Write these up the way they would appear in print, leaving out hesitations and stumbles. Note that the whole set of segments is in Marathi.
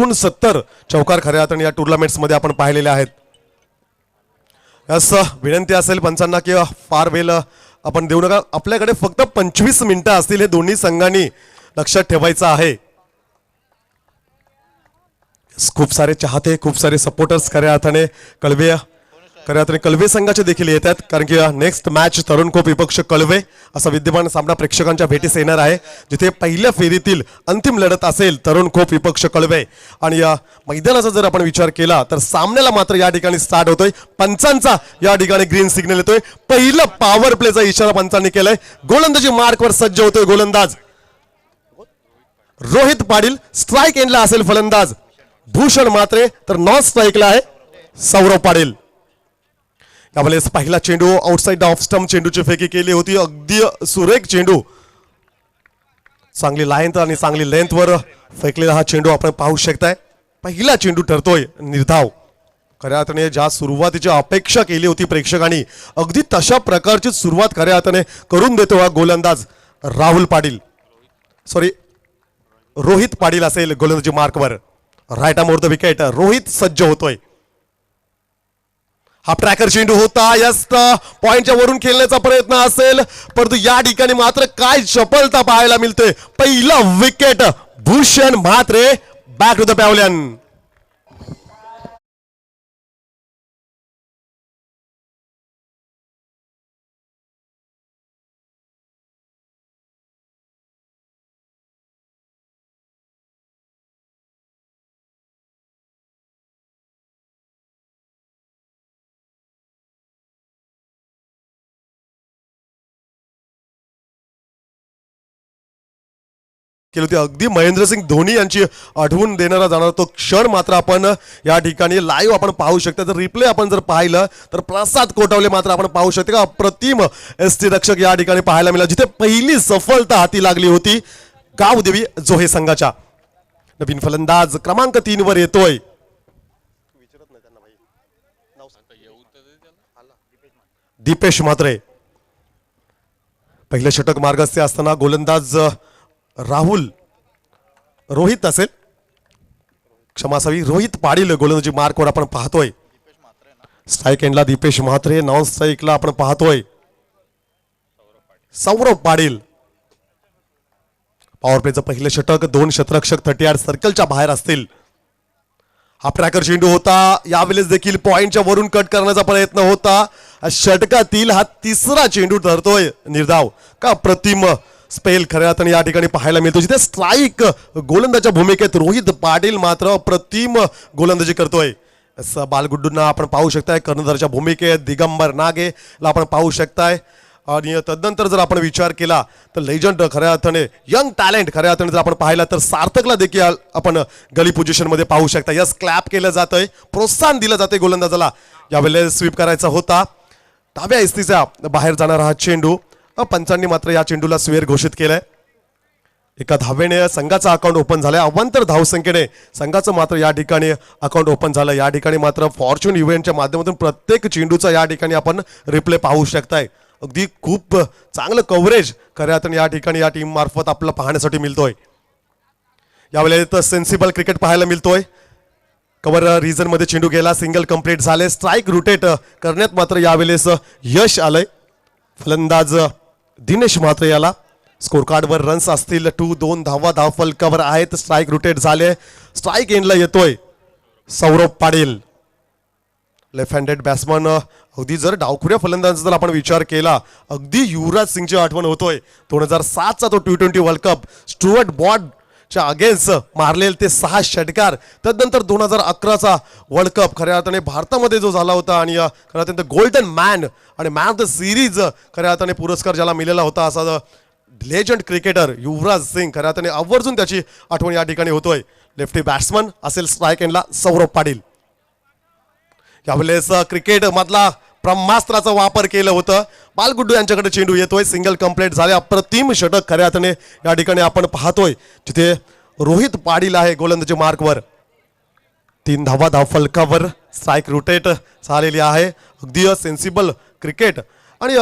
69 चौकार खऱ्या अर्थाने या टुर्नामेंट्समध्ये आपण पाहिलेले आहेत. असं विनंती असेल पंचांना की फार वेळ आपण देऊ नका. आपल्याकडे फक्त 25 मिनिटं असतील. हे दोन्ही संघांनी लक्षात ठेवायचं आहे. खूप सारे चाहते, खूप सारे सपोर्टर्स खऱ्या अर्थाने कळवे संघाचे देखील येत आहेत, कारण की नेक्स्ट मॅच तरुण कोप विपक्ष कळवे असा विद्यमान सामना प्रेक्षकांच्या भेटीस येणार आहे, जिथे पहिल्या फेरीतील अंतिम लढत असेल तरुण कोप विपक्ष कळवे. आणि या मैदानाचा जर आपण विचार केला तर सामन्याला मात्र या ठिकाणी स्टार्ट होतोय. पंचांचा या ठिकाणी ग्रीन सिग्नल येतोय. पहिला पॉवर प्लेचा इशारा पंचांनी केलाय. गोलंदाजी मार्कवर सज्ज होतोय गोलंदाज रोहित पाटील. स्ट्राईक एंडला असेल फलंदाज भूषण म्हात्रे, तर नॉन स्ट्राईकला आहे सौरव पाटील. यावेळेस पहिला चेंडू आउटसाइड ऑफ स्टंप चेंडूची फेकी केली होती. अगदी सुरेख चेंडू, चांगली लाईन आणि चांगली लेंथवर फेकलेला हा चेंडू आपण पाहू शकताय. पहिला चेंडू ठरतोय निर्धाव. खऱ्या अर्थाने ज्या सुरुवातीची अपेक्षा केली होती प्रेक्षकांनी, अगदी तशा प्रकारची सुरुवात खऱ्या अर्थाने करून देतो हा गोलंदाज रोहित पाटील असेल गोलंदाजी मार्कवर. Right arm over the wicket. Rohit सज्ज होतोय. हा ट्रॅकर चेंडू होता. यस, पॉइंटच्या वरून खेळण्याचा प्रयत्न असेल, परंतु या ठिकाणी मात्र काय चपलता पाहायला मिळते. पहिला wicket Bhushan Mhatre. Back to the pavilion. केली होती. अगदी महेंद्रसिंग धोनी यांची आठवण देणारा जाणारा तो क्षण मात्र आपण या ठिकाणी लाईव्ह आपण पाहू शकता. जर रिप्ले आपण जर पाहिलं तर प्रसाद कोटावले मात्र आपण पाहू शकतो का अप्रतिम एसटी रक्षक या ठिकाणी पाहायला मिळाला, जिथे पहिली सफलता हाती लागली होती गावदेवी जोहे संघाच्या. नवीन फलंदाज क्रमांक 3 वर येतोय. दीपेश म्हात्रे. पहिले षटक मार्गस्थ असताना गोलंदाज रोहित असेल, क्षमा असावी, रोहित पाटील गोलंदाजी मार्कवर आपण पाहतोय. स्ट्राईक एंडला दीपेश म्हात्रे, नॉन स्ट्राईकला आपण पाहतोय सौरव पाटील. पॉवर प्लेचं पहिलं षटक. 2 क्षेत्ररक्षक 38 सर्कलच्या बाहेर असतील. हा ट्रॅकर चेंडू होता. यावेळेस देखील पॉइंटच्या वरून कट करण्याचा प्रयत्न होता. षटकातील हा तिसरा चेंडू ठरतोय निर्धाव. का प्रतिम स्पेल खऱ्या अर्थाने या ठिकाणी पाहायला मिळतो, जिथे स्ट्राईक गोलंदाच्या भूमिकेत रोहित पाटील मात्र प्रतिम गोलंदाजी करतोय. बालगुड्डूंना आपण पाहू शकताय कर्णधाराच्या भूमिकेत. दिगंबर नागेला आपण पाहू शकताय. आणि तदनंतर जर आपण विचार केला तर लेजंड खऱ्या अर्थाने यंग टॅलेंट खऱ्या अर्थाने जर आपण पाहिला तर सार्थकला देखील आपण गली पोझिशन मध्ये पाहू शकता. यस, क्लॅप केलं जातंय, प्रोत्साहन दिलं जाते गोलंदाजाला. यावेळेस स्वीप करायचा होता. डाव्या इस्तीच्या बाहेर जाणारा हा चेंडू. पंचांनी मात्र या चेंडूला स्वेर घोषित केलंय. एका धावेने संघाचा अकाउंट ओपन झालाय. अवांतर धावसंख्येने संघाचं मात्र या ठिकाणी अकाउंट ओपन झालं. या ठिकाणी मात्र फॉर्च्यून इव्हेंटच्या माध्यमातून प्रत्येक चेंडूचा या ठिकाणी आपण रिप्ले पाहू शकताय. अगदी खूप चांगलं कव्हरेज खऱ्या अर्थाने या ठिकाणी या टीम मार्फत आपल्याला पाहण्यासाठी मिळतोय. यावेळेस सेन्सिबल क्रिकेट पाहायला मिळतोय. कव्हर रिजन मध्ये चेंडू गेला, सिंगल कंप्लीट झाले. स्ट्राईक रोटेट करण्यात मात्र यावेळेस यश आलंय. फलंदाज दिनेश म्हात्रे याला. स्कोर कार्डवर रन्स असतील 2 धाव फलकावर आहेत. स्ट्राईक रोटेट झाले. स्ट्राईक एंडला येतोय Saurabh Patil, left handed batsman. अगदी जर डावखुऱ्या फलंदाजाचा जर आपण विचार केला, अगदी युवराज सिंगची आठवण होतोय. 2007चा तो T20 वर्ल्ड कप स्टुअर्ट ब्रॉडच्या अगेन्स्ट मारलेले ते 6 षटकार. त्यानंतर 2011चा वर्ल्ड कप खऱ्या अर्थाने भारतामध्ये जो झाला होता आणि खऱ्या अर्थाने गोल्डन मॅन आणि मॅन ऑफ द सिरीज खऱ्या अर्थाने पुरस्कार ज्याला मिळाला होता, असा लेजंड क्रिकेटर युवराज सिंग खऱ्या अर्थाने आवर्जून त्याची आठवण या ठिकाणी होतोय. लेफ्टी बॅट्समन असेल स्ट्राईक एंडला सौरभ पाटील. यावेळेस क्रिकेट मधला ब्रह्मास्त्राचा वापर केलं होतं. बालगुड्डू यांच्याकडे चेंडू येतोय. सिंगल कंप्लीट झाले. अप्रतिम षटक खऱ्या अर्थाने या ठिकाणी आपण पाहतोय, जिथे रोहित पाटील आहे गोलंदाजी मार्कवर. 3 धाव फलकावर. स्ट्राईक रोटेट झालेली आहे. अगदी सेन्सिबल क्रिकेट आणि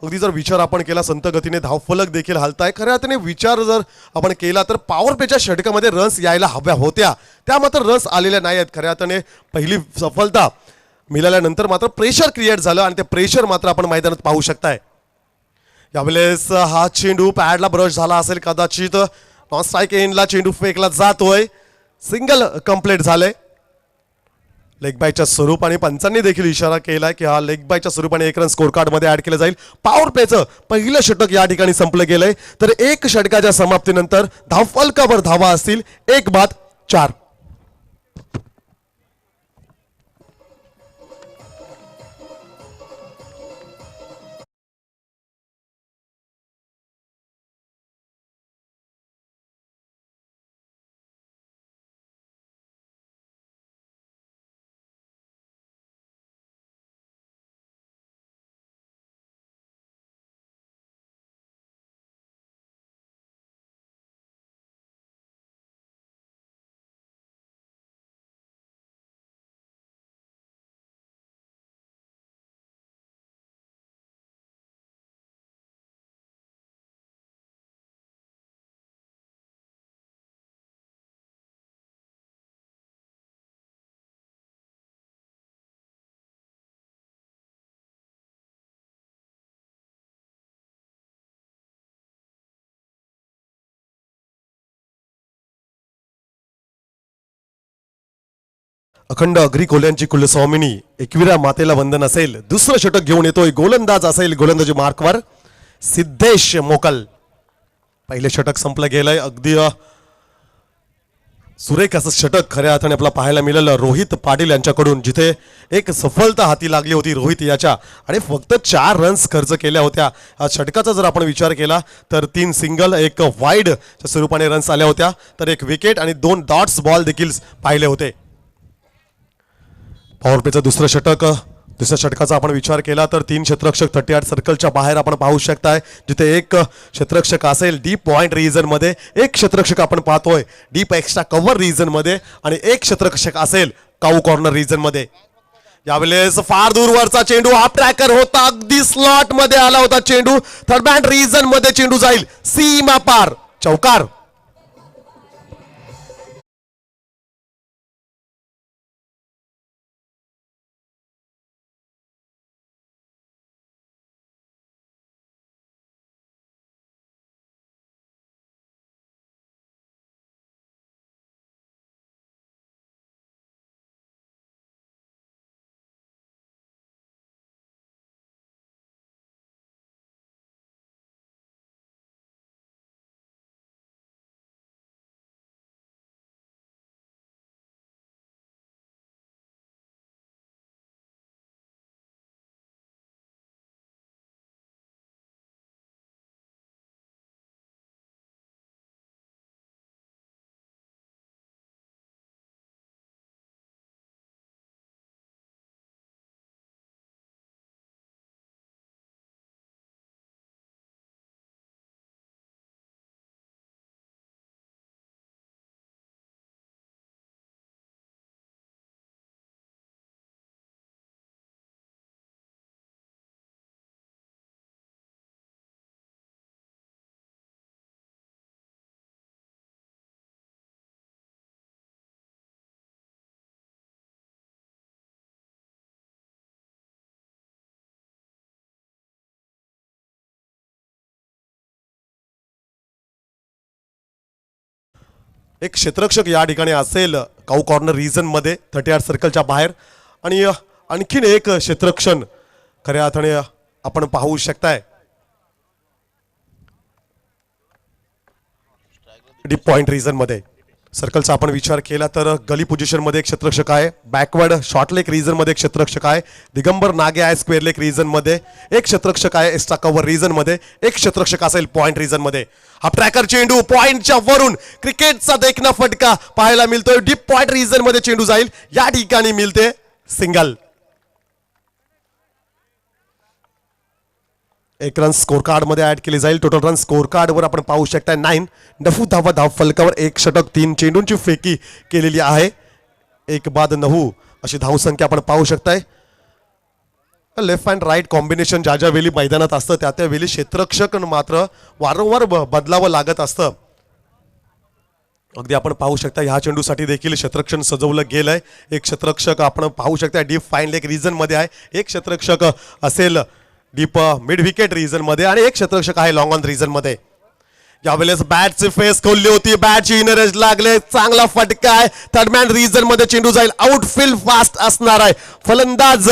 अगदी जर विचार आपण केला संत गतीने धावफलक देखील हलताय, खऱ्या अर्थाने विचार जर आपण केला तर पॉवर प्लेच्या षटकामध्ये रन्स यायला हव्या होत्या, त्या मात्र रन्स आलेल्या नाही आहेत. खऱ्या अर्थाने पहिली सफलता मिळाल्यानंतर मात्र प्रेशर क्रिएट झालं आणि ते प्रेशर मात्र आपण मैदानात पाहू शकताय. यावेळेस हा चेंडू पॅडला ब्रश झाला असेल कदाचित, नॉन स्ट्राईक एंडला चेंडू फेकला जातोय, सिंगल कंप्लीट झालंय. लेग बायच्या स्वरूपाने पंचांनी देखील इशारा केलाय की हा लेग बायच्या स्वरूपाने 1 रन स्कोर कार्ड मध्ये ऍड केलं जाईल. पॉवर प्लेचं पहिलं षटक या ठिकाणी संपलं गेलंय, तर एक षटकाच्या समाप्तीनंतर धावफलकावर धावा असतील 1 बाद 4. अखंड अग्री कोल्यांची कुलस्वामिनी एकविरा मातेला वंदन असेल. दुसरं षटक घेऊन येतोय, गोलंदाज असेल गोलंदाजी मार्कवर सिद्धेश मोकल. पहिले षटक संपलं गेलंय, अगदी सुरेख असं षटक खऱ्या अर्थाने आपल्याला पाहायला मिळालं रोहित पाटील यांच्याकडून, जिथे एक सफलता हाती लागली होती रोहित याच्या आणि फक्त 4 रन्स खर्च केल्या होत्या. हा षटकाचा जर आपण विचार केला तर 3 सिंगल, 1 वाईडच्या स्वरूपाने रन्स आल्या होत्या, तर 1 विकेट आणि 2 डॉट्स बॉल देखील पाहिले होते. पॉवर प्लेचं दुसरं षटक, दुसऱ्या षटकाचा आपण विचार केला तर 3 क्षेत्ररक्षक 38 सर्कलच्या बाहेर आपण पाहू शकताय, जिथे 1 क्षेत्ररक्षक असेल डीप पॉइंट रिजन मध्ये, 1 क्षेत्ररक्षक आपण पाहतोय डीप एक्स्ट्रा कव्हर रिजन मध्ये आणि 1 क्षेत्ररक्षक असेल काऊ कॉर्नर रिजन मध्ये. यावेळेस फार दूरवरचा चेंडू, हा ट्रॅकर होता, अगदी स्लॉट मध्ये आला होता चेंडू, थर्ड बँड रिजन मध्ये चेंडू जाईल सीमा पार, चौकार. एक क्षेत्ररक्षक या ठिकाणी असेल काऊ कॉर्नर रिजन मध्ये 38 सर्कलच्या बाहेर आणि आणखीन एक क्षेत्ररक्षण खऱ्या अर्थाने आपण पाहू शकताय डीप पॉइंट रिजन मध्ये. सर्कलचा आपण विचार केला तर गली पोझिशन मध्ये एक क्षेत्ररक्षक आहे, बॅकवर्ड शॉर्ट लेग रिजन मध्ये एक क्षेत्ररक्षक आहे, दिगंबर नागे आहे स्क्वेअर लेग रिजन मध्ये, एक क्षेत्ररक्षक आहे एक्स्ट्रा कव्हर रिजन मध्ये, एक क्षेत्ररक्षक असेल पॉइंट रिजन मध्ये. हा ट्रॅकर चेंडू पॉइंटच्या वरून क्रिकेटचा देखना फटका पाहायला मिळतोय, डीप पॉइंट रिजन मध्ये चेंडू जाईल, या ठिकाणी मिळते सिंगल. 1 रन स्कोर कार्ड मध्ये ऍड केली जाईल. टोटल रन स्कोर कार्ड वर आपण पाहू शकता 9. 9 धावा धाव फलकावर 1 षटक 3 चेंडूंची फेकी केलेली आहे. 1 बाद 9 अशी धावसंख्या आपण पाहू शकताय. लेफ्ट अँड राईट कॉम्बिनेशन ज्या ज्या वेळी मैदानात असतं त्या त्या वेळी क्षेत्ररक्षक मात्र वारंवार बदलावं लागत असतं. अगदी आपण पाहू शकता ह्या चेंडूसाठी देखील क्षेत्ररक्षण सजवलं गेलंय. एक क्षेत्ररक्षक आपण पाहू शकता डीप फाईन लेग रिजन मध्ये आहे, एक क्षेत्ररक्षक असेल डीप मिड विकेट रिजन मध्ये आणि एक क्षेत्ररक्षक आहे लॉंग ऑन रिजन मध्ये. यावेळेस बॅटची फेस खोलली होती, बॅटची इनर एज लागले, चांगला फटका आहे. थर्ड मॅन रिजन मध्ये चेंडू जाईल, आउटफील्ड फास्ट असणार आहे. फलंदाज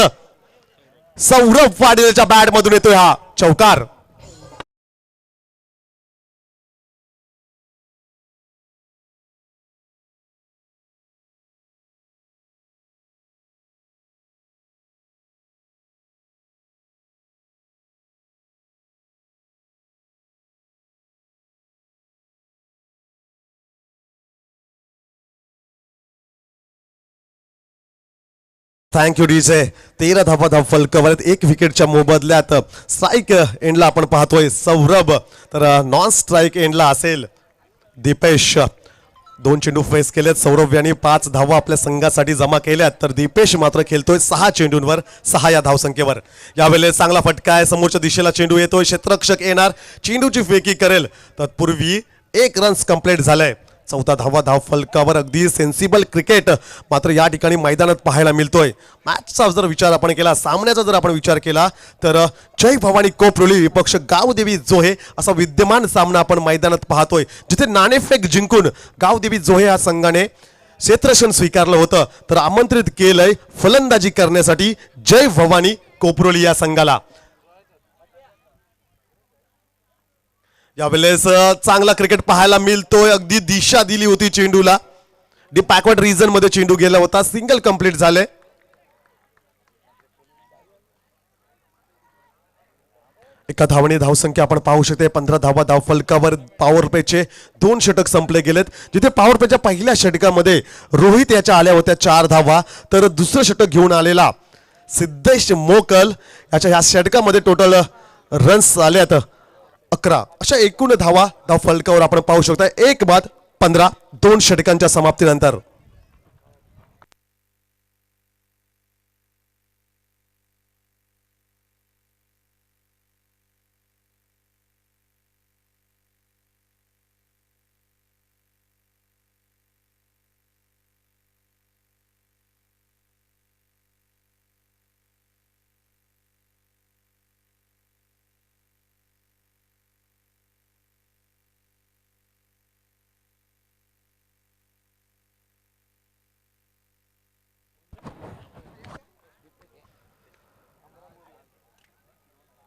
सौरभ पाटीलच्या बॅट मधून येतोय हा चौकार. Thank you DJ. 13 धावा धाव फलकावर एक विकेटच्या मोबदल्यात स्ट्राईक एंडला आपण पाहतोय सौरभ, तर नॉन स्ट्राईक एंडला असेल दीपेश. दोन चेंडू फेस केलेत सौरभ यांनी, 5 धावा आपल्या संघासाठी जमा केल्यात, तर दीपेश मात्र खेळतोय 6 चेंडूंवर 6 या धावसंख्येवर. यावेळेस चांगला फटका आहे, समोरच्या दिशेला चेंडू येतोय, क्षेत्ररक्षक येणार, चेंडूची फेकी करेल. तत्पूर्वी 1 रन्स कंप्लीट झालंय. 14 धावा धाव फलकावर. अगदी सेन्सिबल क्रिकेट मात्र या ठिकाणी मैदानात पाहायला मिळतोय. मॅचचा जर विचार आपण केला, सामन्याचा जर आपण विचार केला तर जय भवानी कोपरोली विपक्ष गावदेवी जोहे असा विद्यमान सामना आपण मैदानात पाहतोय, जिथे नाणेफेक जिंकून गावदेवी जोहे या संघाने क्षेत्ररक्षण स्वीकारलं होतं, तर आमंत्रित केलंय फलंदाजी करण्यासाठी जय भवानी कोपरोली या संघाला. यावेळेस चांगला क्रिकेट पाहायला मिळतोय. अगदी दिशा दिली होती चेंडूला, डी बॅकवर्ड रिजन मध्ये चेंडू गेला होता, सिंगल कंप्लीट झाले. एका धावणे धावसंख्या आपण पाहू शकते 15 धावा धाव फलकावर. पॉवर प्लेचे 2 षटक संपले गेलेत, जिथे पॉवर प्लेच्या पहिल्या षटकामध्ये रोहित याच्या आल्या होत्या 4 धावा, तर दुसरं षटक घेऊन आलेला सिद्धेश मोकल याच्या ह्या षटकामध्ये टोटल रन्स आल्यात 11. अशा एकूण धावा धाव फलकावर आपण पाहू शकता 1 बाद 15 2 षटकांच्या समाप्तीनंतर.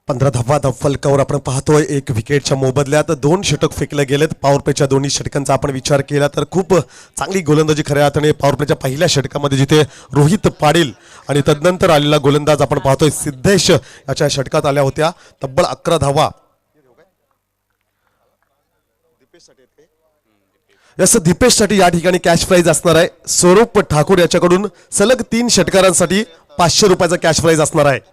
पंधरा धावा धाव फलकावर आपण पाहतोय 1 विकेटच्या मोबदल्यात 2 षटक फेकले गेलेत. पॉवर प्लेच्या दोन्ही षटकांचा आपण विचार केला तर खूप चांगली गोलंदाजी खऱ्या अर्थाने पॉवर प्लेच्या पहिल्या षटकामध्ये जिथे रोहित पाटील आणि तदनंतर आलेला गोलंदाज आपण पाहतोय सिद्धेश याच्या षटकात आल्या होत्या तब्बल 11 धावा. यस दीपेशसाठी या ठिकाणी कॅश प्राइज असणार आहे. स्वरूप ठाकूर याच्याकडून सलग 3 षटकारांसाठी 500 रुपयाचा कॅश प्राइज असणार आहे.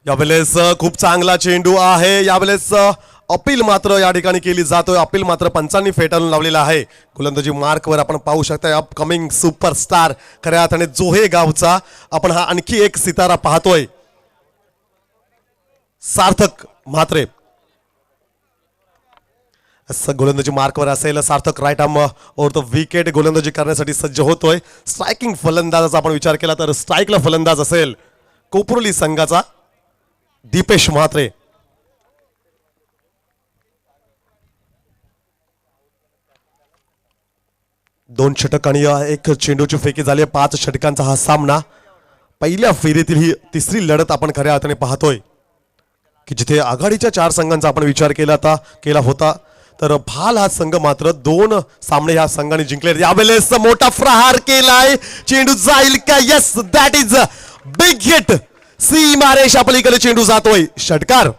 यावेळेस खूप चांगला चेंडू आहे. यावेळेस अपील मात्र या ठिकाणी केली जातोय. अपील मात्र पंचांनी फेटाळून लावलेला आहे. गोलंदाजी मार्कवर आपण पाहू शकता अपकमिंग सुपरस्टार खऱ्या अर्थाने जोहे गावचा आपण हा आणखी एक सितारा पाहतोय, सार्थक म्हात्रे. गोलंदाजी मार्कवर असेल Sarthak. Right arm over the wicket गोलंदाजी करण्यासाठी सज्ज होतोय. स्ट्रायकिंग फलंदाजाचा आपण विचार केला तर स्ट्राईकला फलंदाज असेल कोपरोली संघाचा दीपेश म्हात्रे. दोन षटक आणि 1 चेंडूची फेकी झाली. 5 षटकांचा हा सामना. पहिल्या फेरीतील ही तिसरी लढत आपण खऱ्या अर्थाने पाहतोय की जिथे आघाडीच्या 4 संघांचा आपण विचार केला होता तर भाल हा संघ मात्र 2 सामने ह्या संघाने जिंकले. यावेळेस मोठा प्रहार केलाय, चेंडू जाईल का? Yes, that is big hit. सीमारेषा पलीकडे चेंडू जातोय, षटकार.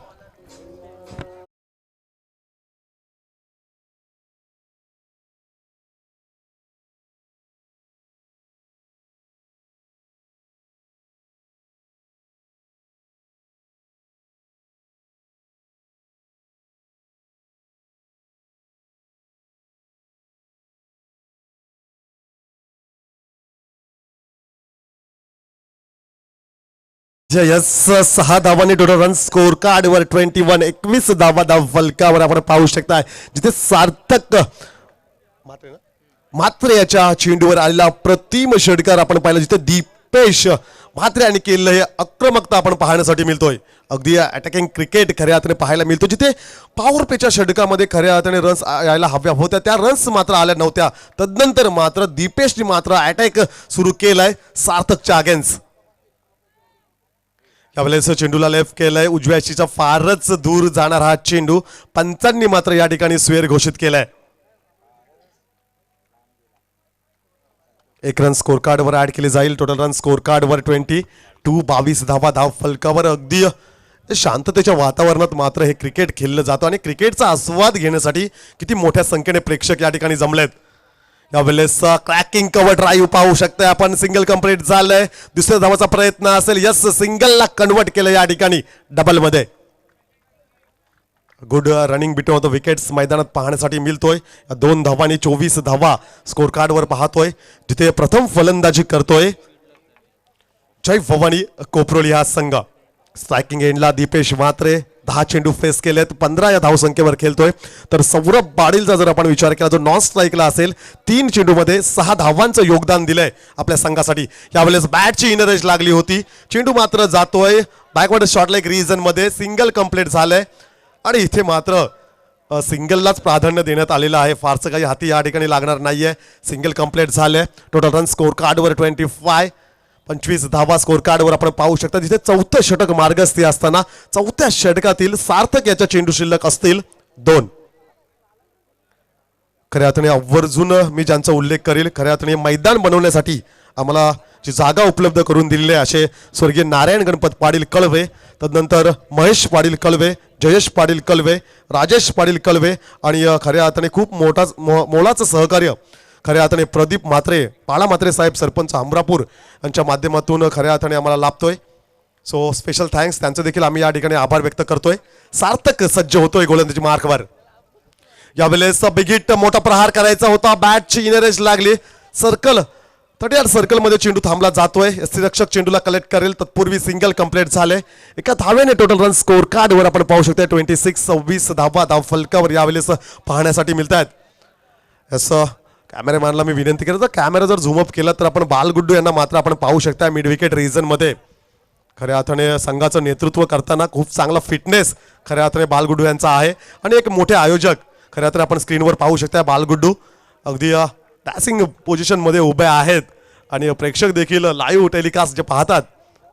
यस 6 धावांनी टोटल रन स्कोर कार्डवर 21 21 धावा धाव फलकावर आपण पाहू शकता जिथे सार्थक मात्र याच्या चेंडूवर आलेला प्रतिम षटकार आपण पाहिला जिथे दीपेश म्हात्रे यांनी केलेलं हे आक्रमकता आपण पाहण्यासाठी मिळतोय अगदी अटॅकिंग क्रिकेट खऱ्या अर्थाने पाहायला मिळतो जिथे पॉवर प्लेच्या षटकामध्ये खऱ्या अर्थाने रन्स यायला हव्या होत्या त्या रन्स मात्र आल्या नव्हत्या तदनंतर मात्र दीपेशने मात्र अटॅक सुरू केलाय सार्थकच्या अगेन्स्ट यावेळेस चेंडूला लेफ्ट केलाय उजव्या शीचा फारच दूर जाणार हा चेंडू पंचांनी मात्र या ठिकाणी स्वेर घोषित केलाय एक रन स्कोर कार्ड वर ऍड केले जाईल टोटल रन स्कोर कार्ड वर 22 22 धावा धाव फलकावर अगदी शांततेच्या वातावरणात मात्र हे क्रिकेट खेळलं जातं आणि क्रिकेटचा आस्वाद घेण्यासाठी किती मोठ्या संख्येने प्रेक्षक या ठिकाणी जमलेत यावेळेस क्रॅकिंग कव्हर ड्राईव्ह पाहू शकताय आपण सिंगल कंप्लीट झालंय दुसऱ्या धावाचा प्रयत्न असेल यस सिंगलला कन्वर्ट केलं या ठिकाणी डबल मध्ये good running between the wickets मैदानात पाहण्यासाठी मिळतोय 2 धावांनी 24 धावा स्कोर कार्ड वर पाहतोय जिथे प्रथम फलंदाजी करतोय जय भवानी कोपरोली हा संघ स्ट्रायकिंग एंडला दीपेश म्हात्रे 10 चेंडू फेस केलेत 15 या धावसंख्येवर खेळतोय तर सौरभ पाटीलचा जर आपण विचार केला जो नॉन स्ट्राईकला असेल 3 चेंडूमध्ये 6 धावांचं योगदान दिलंय आपल्या संघासाठी यावेळेस बॅटची इनर एज लागली होती चेंडू मात्र जातोय बॅकवर्ड शॉट लाईक रिजन मध्ये सिंगल कंप्लीट झालंय आणि इथे मात्र सिंगललाच प्राधान्य देण्यात आलेलं आहे फारसं काही हाती या ठिकाणी लागणार नाहीये सिंगल कंप्लीट झाले टोटल रन स्कोर कार्डवर 25 धावा स्कोर कार्डवर आपण पाहू शकता जिथे चौथं षटक मार्गस्थी असताना चौथ्या षटकातील सार्थक याच्या चेंडू शिल्लक असतील 2 खऱ्या अर्थाने आवर्जून मी ज्यांचा उल्लेख करेल खऱ्या अर्थाने मैदान बनवण्यासाठी आम्हाला जी जागा उपलब्ध करून दिलेली आहे असे स्वर्गीय नारायण गणपत पाटील कळवे तदनंतर महेश पाटील कळवे जयेश पाटील कळवे राजेश पाटील कळवे आणि खऱ्या अर्थाने खूप मोलाचं सहकार्य खऱ्या अर्थाने प्रदीप म्हात्रे पाळा म्हात्रे साहेब सरपंच अमरापूर यांच्या माध्यमातून खऱ्या अर्थाने आम्हाला लाभतोय सो स्पेशल थँक्स त्यांचं देखील आम्ही या ठिकाणी आभार व्यक्त करतोय सार्थक सज्ज होतोय गोलंदाजी मार्कवर यावेळेस बिगिट मोठा प्रहार करायचा होता बॅटची इनर एज लागली सर्कल 38 सर्कल मध्ये चेंडू थांबला जातोय रक्षक चेंडूला कलेक्ट करेल तत्पूर्वी सिंगल कंप्लीट झाले एका धावेने टोटल रन स्कोर कार्ड वर आपण पाहू शकतो 26 धावा धाव फलकावर यावेळेस पाहण्यासाठी मिळत आहेत असं कॅमेरामॅनला मी विनंती करतो कॅमेरा जर झूम अप केला तर आपण बालगुड्डू यांना मात्र आपण पाहू शकता मिड विकेट रिजन मध्ये खऱ्या अर्थाने संघाचं नेतृत्व करताना खूप चांगला फिटनेस खऱ्या अर्थाने बालगुड्डू यांचा आहे आणि एक मोठे आयोजक खऱ्या अर्थाने आपण स्क्रीनवर पाहू शकता बालगुड्डू अगदी डॅसिंग पोझिशन मध्ये उभे आहेत आणि प्रेक्षक देखील लाईव्ह टेलिकास्ट जे पाहतात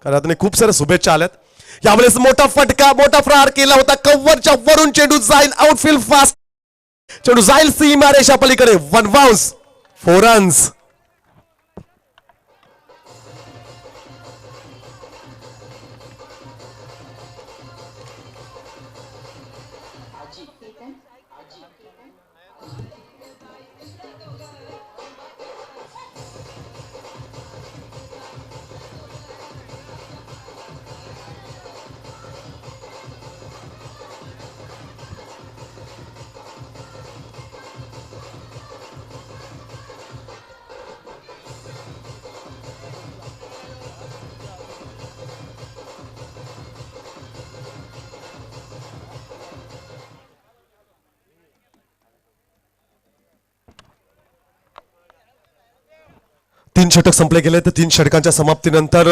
खऱ्या अर्थाने खूप साऱ्या शुभेच्छा आल्यात यावेळेस मोठा फटका मोठा प्रहार केला होता कव्हरच्या वरून चेंडू जाईल आउटफील्ड फास्ट चेंडू जाईल सीमा रेषा पलीकडे 1 बाउन्स 4 रन्स तीन षटक संपले गेले तर 3 षटकांच्या समाप्तीनंतर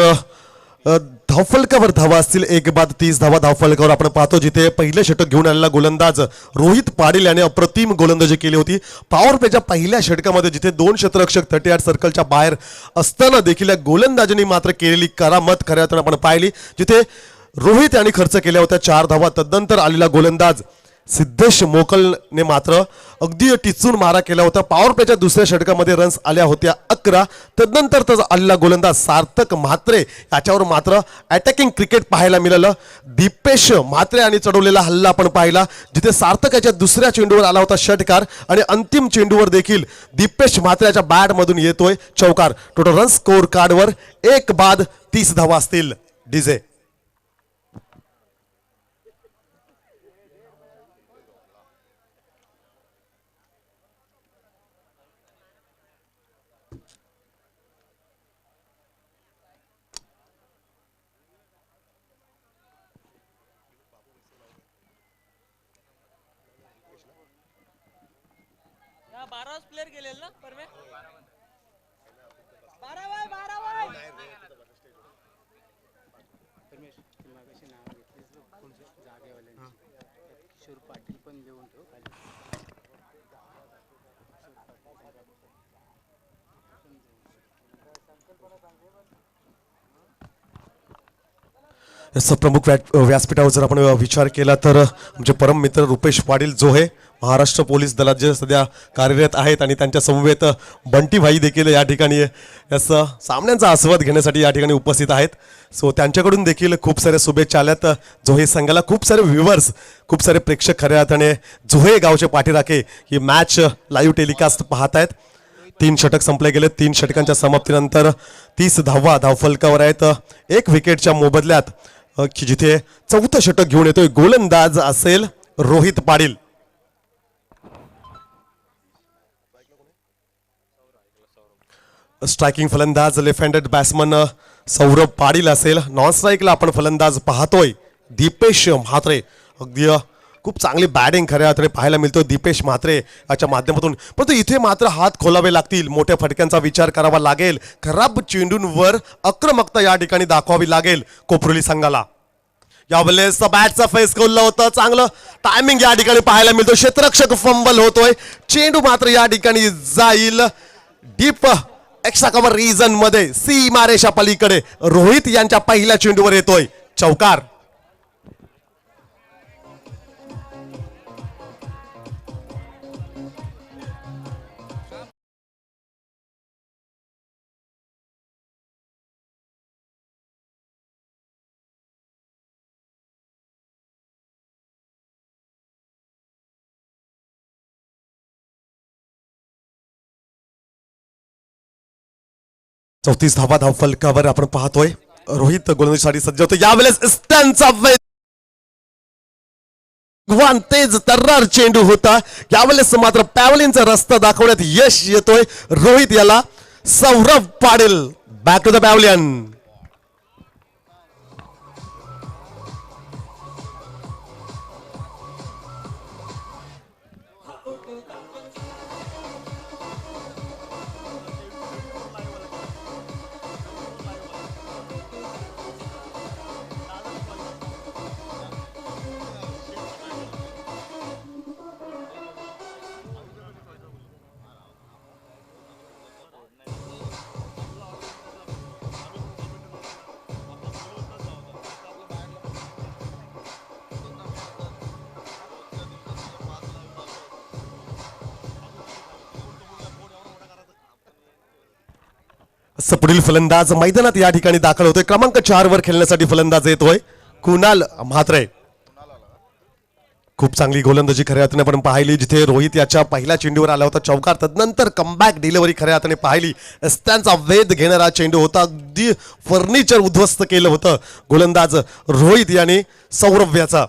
धावफलकावर धावा असतील 1 बाद 30 धावा धावफलकावर आपण पाहतो जिथे पहिले षटक घेऊन आलेला गोलंदाज रोहित पाटील याने अप्रतिम गोलंदाजी केली होती पॉवर प्लेच्या पहिल्या षटकामध्ये जिथे 2 क्षेत्ररक्षक 38 सर्कलच्या बाहेर असताना देखील या गोलंदाजांनी मात्र केलेली करामत खऱ्या अर्थाने आपण पाहिली जिथे रोहित यांनी खर्च केल्या होत्या 4 धावा तदनंतर आलेला गोलंदाज सिद्धेश मोकलने मात्र अगदी टिचून मारा केला होता पॉवर प्लेच्या दुसऱ्या षटकामध्ये रन्स आल्या होत्या 11 तदनंतर आलेला गोलंदाज सार्थक म्हात्रे याच्यावर मात्र अटॅकिंग क्रिकेट पाहायला मिळालं दीपेश म्हात्रे यांनी चढवलेला हल्ला आपण पाहिला जिथे सार्थक याच्या दुसऱ्या चेंडूवर आला होता षटकार आणि अंतिम चेंडूवर देखील दीपेश म्हात्रेच्या बॅट मधून येतोय चौकार टोटल रन स्कोर कार्डवर 1 बाद 30 धावा असतील डीजे प्लेयर गेलेल ना परमे 12 परमेश मागाशी नाव घेतलीस बघ जागेवाल्यांची किशोर पाटील पण लिहून ठेव खाली. याचा प्रमुख व्यासपीठावर जर आपण विचार केला तर आमचे परम मित्र रुपेश पाटील जो हे महाराष्ट्र पोलीस दलात जे सध्या कार्यरत आहेत आणि त्यांच्या समवेत बंटी भाई देखील या ठिकाणी याचा सामन्यांचा आस्वाद घेण्यासाठी या ठिकाणी उपस्थित आहेत. सो त्यांच्याकडून देखील खूप साऱ्या शुभेच्छा आल्यात. जो हे संघाला खूप सारे व्ह्युअर्स खूप सारे प्रेक्षक खऱ्या अर्थाने जोहे गावचे पाठीराखे ही मॅच लाईव्ह टेलिकास्ट पाहत आहेत. 3 षटक संपले गेले. 3 षटकांच्या समाप्तीनंतर 30 धावा धावफलकावर आहेत. 1 विकेटच्या मोबदल्यात जिथे 4थं षटक घेऊन येतोय गोलंदाज असेल रोहित पाटील. स्ट्रायकिंग फलंदाज left handed batsman Saurabh Patil असेल. नॉन स्ट्राईकला आपण फलंदाज पाहतोय दीपेश म्हात्रे. अगदी खूप चांगली बॅटिंग खऱ्या अर्थाने पाहायला मिळतोय दीपेश म्हात्रे याच्या माध्यमातून. परंतु इथे मात्र हात खोलावे लागतील. मोठ्या फटक्यांचा विचार करावा लागेल. खराब चेंडूंवर आक्रमकता या ठिकाणी दाखवावी लागेल कोपरोली संघाला. यावेळेस बॅटचा फेस खोललं होतं. चांगलं टायमिंग या ठिकाणी पाहायला मिळतो. क्षेत्ररक्षक फंबल होतोय. चेंडू मात्र या ठिकाणी जाईल डीप एक्स्ट्रा कव्हर रिजन मध्ये सीमारेषा पलीकडे. रोहित यांच्या पहिल्या चेंडूवर येतोय चौकार. चौतीस धावा धावफलकावर आपण पाहतोय. रोहित गोलंदाजीसाठी सज्ज होतो. यावेळेस त्यांचा भगवान तेज तर्रार चेंडू होता. यावेळेस मात्र पॅव्हलिनचा रस्ता दाखवण्यात यश येतोय रोहित याला. Saurabh Patil back to the pavilion. पुढील फलंदाज मैदानात या ठिकाणी दाखल होतोय. क्रमांक 4 वर खेळण्यासाठी फलंदाज येतोय कुणाल म्हात्रे. खूप चांगली गोलंदाजी खऱ्या अर्थाने आपण पाहिली. जिथे रोहित याच्या पहिल्या चेंडूवर आला होता चौकार. तदनंतर कमबॅक डिलिव्हरी खऱ्या अर्थाने पाहिली. त्यांचा वेध घेणारा चेंडू होता. अगदी फर्निचर उद्ध्वस्त केलं होतं गोलंदाज रोहित याने सौरभ याचा.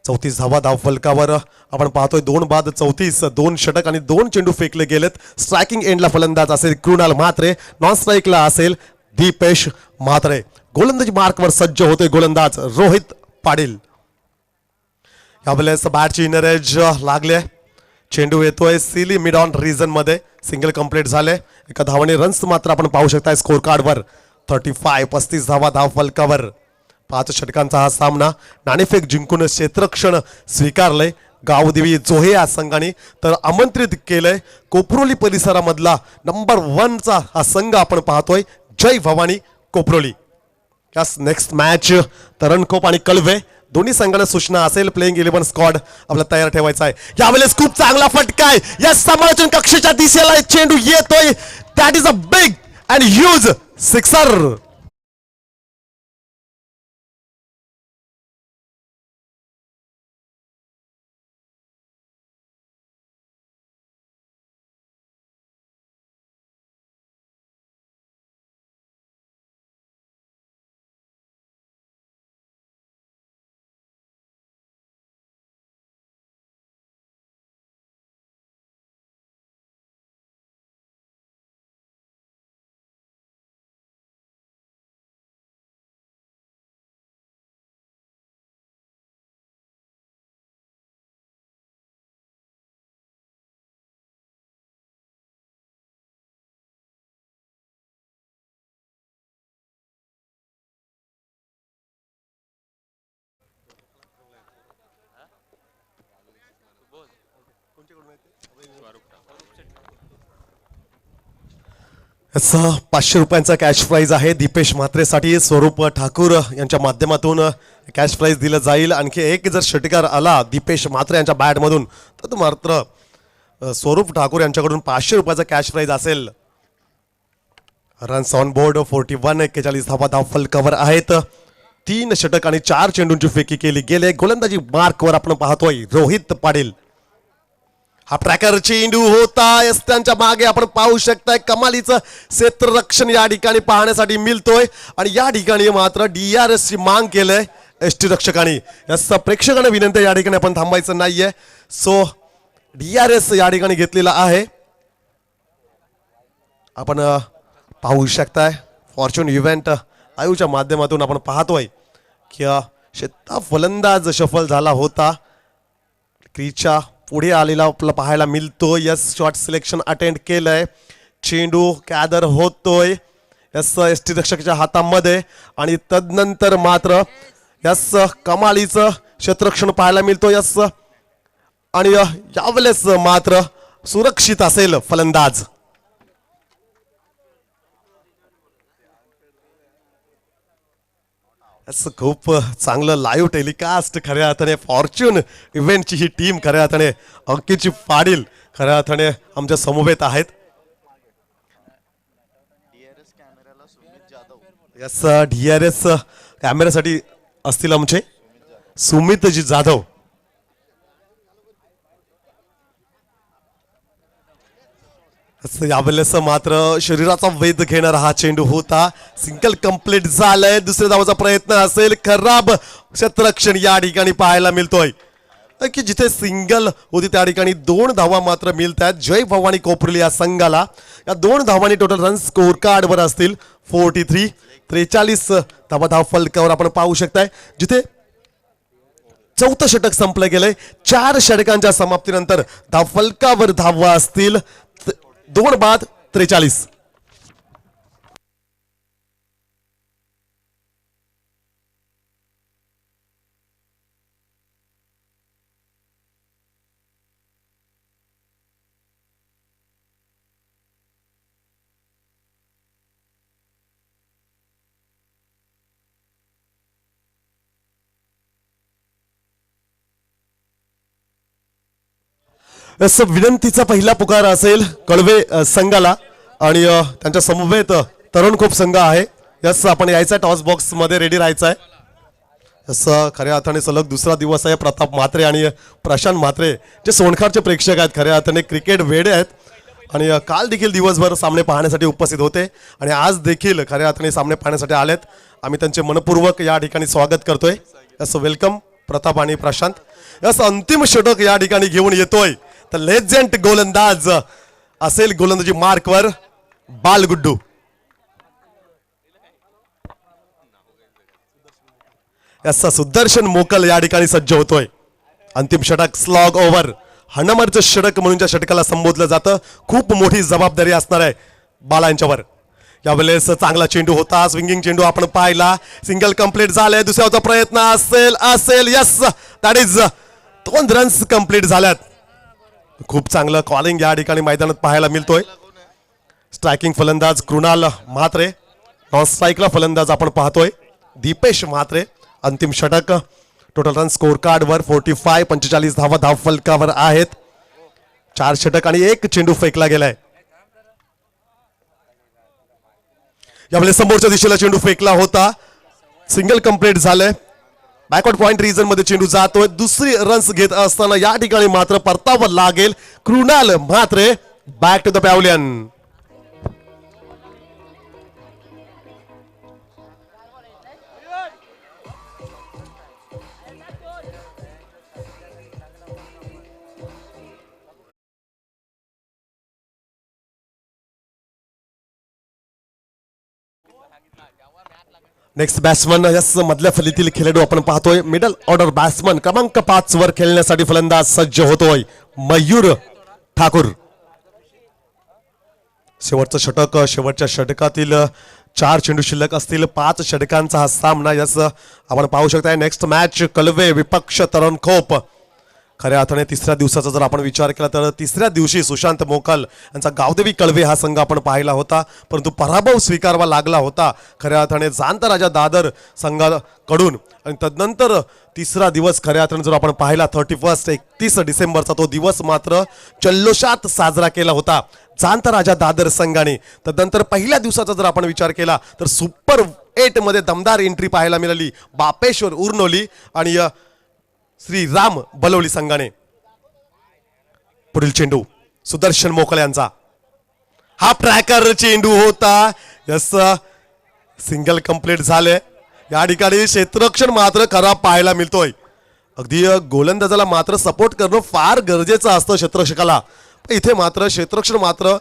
34 धावा धावफलकावर आपण पाहतोय. 2 बाद 34 2 षटक आणि 2 चेंडू फेकले गेलेत. स्ट्रायकिंग एंडला फलंदाज असेल कृणाल म्हात्रे. नॉन स्ट्राईकला असेल दीपेश म्हात्रे. गोलंदाजी मार्कवर सज्ज होतोय गोलंदाज रोहित पाटील. यावेळेस बॅटची इनर एज लागले. चेंडू येतोय सिली मिड ऑन रिजन मध्ये. सिंगल कंप्लीट झाले. एका धावाने रन्स मात्र आपण पाहू शकता स्कोर कार्डवर. 35 धावा धावफलकावर. 5 षटकांचा हा सामना. नाणेफेक जिंकून क्षेत्ररक्षण स्वीकारलंय गावदेवी जोहे या संघाने. तर आमंत्रित केलंय कोपरोली परिसरामधला नंबर 1 चा हा संघ आपण पाहतोय जय भवानी कोपरोली. यास नेक्स्ट मॅच तरणखोप आणि कळवे दोन्ही संघांना सूचना असेल. प्लेइंग 11 स्क्वॉड आपला तयार ठेवायचा आहे. यावेळेस खूप चांगला फटका आहे. या समालोचन कक्षेच्या दिशेला चेंडू येतोय. That is a big and huge sixer. असं 500 रुपयांचा कॅश प्राइज आहे दीपेश म्हात्रेसाठी. स्वरूप ठाकूर यांच्या माध्यमातून कॅश प्राइज दिलं जाईल. आणखी एक जर षटकार आला दीपेश म्हात्रे यांच्या बॅटमधून तर मात्र स्वरूप ठाकूर यांच्याकडून 500 रुपयाचा कॅश प्राइज असेल. रन्स ऑन बोर्ड 41, 41 धावा धाव फलकावर आहेत. 3 षटक आणि 4 चेंडूंची फेकी केली गेले. गोलंदाजी मार्कवर आपण पाहतोय रोहित पाटील. हा ट्रॅकर चेंडू होता त्यांच्या मागे आपण पाहू शकताय कमालीचं क्षेत्ररक्षण या ठिकाणी पाहण्यासाठी मिळतोय. आणि या ठिकाणी मात्र DRS ची मांग केलंय एसटी रक्षकांनी. याचा प्रेक्षकांना विनंती या ठिकाणी आपण थांबायचं नाहीये. सो DRS या ठिकाणी घेतलेला आहे. आपण पाहू शकताय फॉर्च्यून इव्हेंट आयुच्या माध्यमातून आपण पाहतोय की शेता फलंदाज सफल झाला होता. क्रीजच्या पुढे आलेला आपल्याला पाहायला मिळतो. यस शॉट सिलेक्शन अटेंड केलंय. चेंडू कॅदर होतोय यस एसटी रक्षकाच्या हातामध्ये. आणि तदनंतर मात्र यस कमालीचं क्षेत्ररक्षण पाहायला मिळतो यस. आणि यावेळेस मात्र सुरक्षित असेल फलंदाज. असं खूप चांगलं लाईव्ह टेलिकास्ट खऱ्या अर्थाने फॉर्च्यून इव्हेंटची ही टीम खऱ्या अर्थाने अंकितची पाटील खऱ्या अर्थाने आमच्या समवेत आहेत. यस DRS कॅमेऱ्यासाठी असतील आमचे सुमितजी जाधव. यावेळेस मात्र शरीराचा वेध घेणारा हा चेंडू होता. सिंगल कंप्लीट झालंय. दुसऱ्या धावाचा प्रयत्न असेल. खराब क्षेत्ररक्षण या ठिकाणी पाहायला मिळतोय की जिथे सिंगल होती त्या ठिकाणी 2 धावा मात्र मिळत आहेत जय भवानी कोपरली या संघाला. या 2 धावांनी टोटल रन स्कोर कार्डवर असतील 43. 43 धावा धाव फलकावर आपण पाहू शकताय. जिथे 4थं षटक संपलं गेलंय. 4 षटकांच्या समाप्तीनंतर धाव फलकावर धावा असतील 2 बाद 43. विनंतीचा पहिला पुकार असेल कळवे संघाला. आणि त्यांच्या समवेत तरुण खूप संघ आहे. यस आपण यायचा टॉस बॉक्स मध्ये रेडी राहायचं आहे. असं खऱ्या अर्थाने सलग दुसरा दिवस आहे. प्रताप म्हात्रे आणि प्रशांत म्हात्रे जे सोनखारचे प्रेक्षक आहेत खऱ्या अर्थाने क्रिकेट वेडे आहेत. आणि काल देखील दिवसभर सामने पाहण्यासाठी उपस्थित होते आणि आज देखील खऱ्या अर्थाने सामने पाहण्यासाठी आलेत. आम्ही त्यांचे मनपूर्वक या ठिकाणी स्वागत करतोय. असं वेलकम प्रताप आणि प्रशांत. असं अंतिम षटक या ठिकाणी घेऊन येतोय तर लेजेंड गोलंदाज असेल गोलंदाजी मार्कवर बालगुड्डू. याचा सुदर्शन मोकल या ठिकाणी सज्ज होतोय. अंतिम षटक स्लॉग ओव्हर हनमरचं षटक म्हणून ज्या षटकाला संबोधलं जातं. खूप मोठी जबाबदारी असणार आहे बाला यांच्यावर. यावेळेस चांगला चेंडू होता. स्विंगिंग चेंडू आपण पाहिला. सिंगल कंप्लीट झालंय. दुसऱ्याचा प्रयत्न असेल yes that is 2 runs complete झाल्यात. खूप चांगलं कॉलिंग या ठिकाणी मैदानात पाहायला मिळतोय. स्ट्रायकिंग फलंदाज कृणाल म्हात्रे. नॉन स्ट्राईकला फलंदाज आपण पाहतोय दीपेश म्हात्रे. अंतिम षटक टोटल रन स्कोर कार्डवर 45. 45 धावा धाव फलकावर आहेत. 4 षटक आणि 1 चेंडू फेकला गेलाय. यावेळेस समोरच्या दिशेला चेंडू फेकला होता. सिंगल कंप्लीट झालंय. बॅकवर्ड पॉइंट रिजन मध्ये चेंडू जातोय. दुसरी रन्स घेत असताना या ठिकाणी मात्र परतावा लागेल Krunal Mhatre. Back to the pavilion. Next batsman yes मधल्या फलीतील खेळाडू आपण पाहतोय. मिडल ऑर्डर बॅट्समन क्रमांक 5 वर खेळण्यासाठी फलंदाज सज्ज होतोय मयूर ठाकूर. शेवटचं षटक. शेवटच्या षटकातील 4 चेंडू शिल्लक असतील. 5 षटकांचा हा सामना यस आपण पाहू शकताय. नेक्स्ट मॅच कलवे विपक्ष तरण खोप. खऱ्या अर्थाने तिसऱ्या दिवसाचा जर आपण विचार केला तर तिसऱ्या दिवशी सुशांत मोकाल यांचा गावदेवी कळवे हा संघ आपण पाहिला होता, परंतु पराभव स्वीकारावा लागला होता खऱ्या अर्थाने जाणता राजा दादर संघाकडून. आणि तदनंतर तिसरा दिवस खऱ्या अर्थाने जर आपण पाहिला 31 डिसेंबरचा तो दिवस मात्र जल्लोषात साजरा केला होता जाणता राजा दादर संघाने. तदनंतर पहिल्या दिवसाचा जर आपण विचार केला तर सुपर 8 मध्ये दमदार एंट्री पाहायला मिळाली बापेश्वर उर्नोली आणि श्री राम बलवली संघाने. पुढील चेंडू सुदर्शन मोकळे यांचा, हा ट्रॅकर चेंडू होता. यस, सिंगल कंप्लीट झाले. या ठिकाणी क्षेत्ररक्षण मात्र खराब पाहायला मिळतोय. अगदी गोलंदाजाला मात्र सपोर्ट करणं फार गरजेचं असतं क्षेत्ररक्षकाला, इथे मात्र क्षेत्ररक्षण मात्र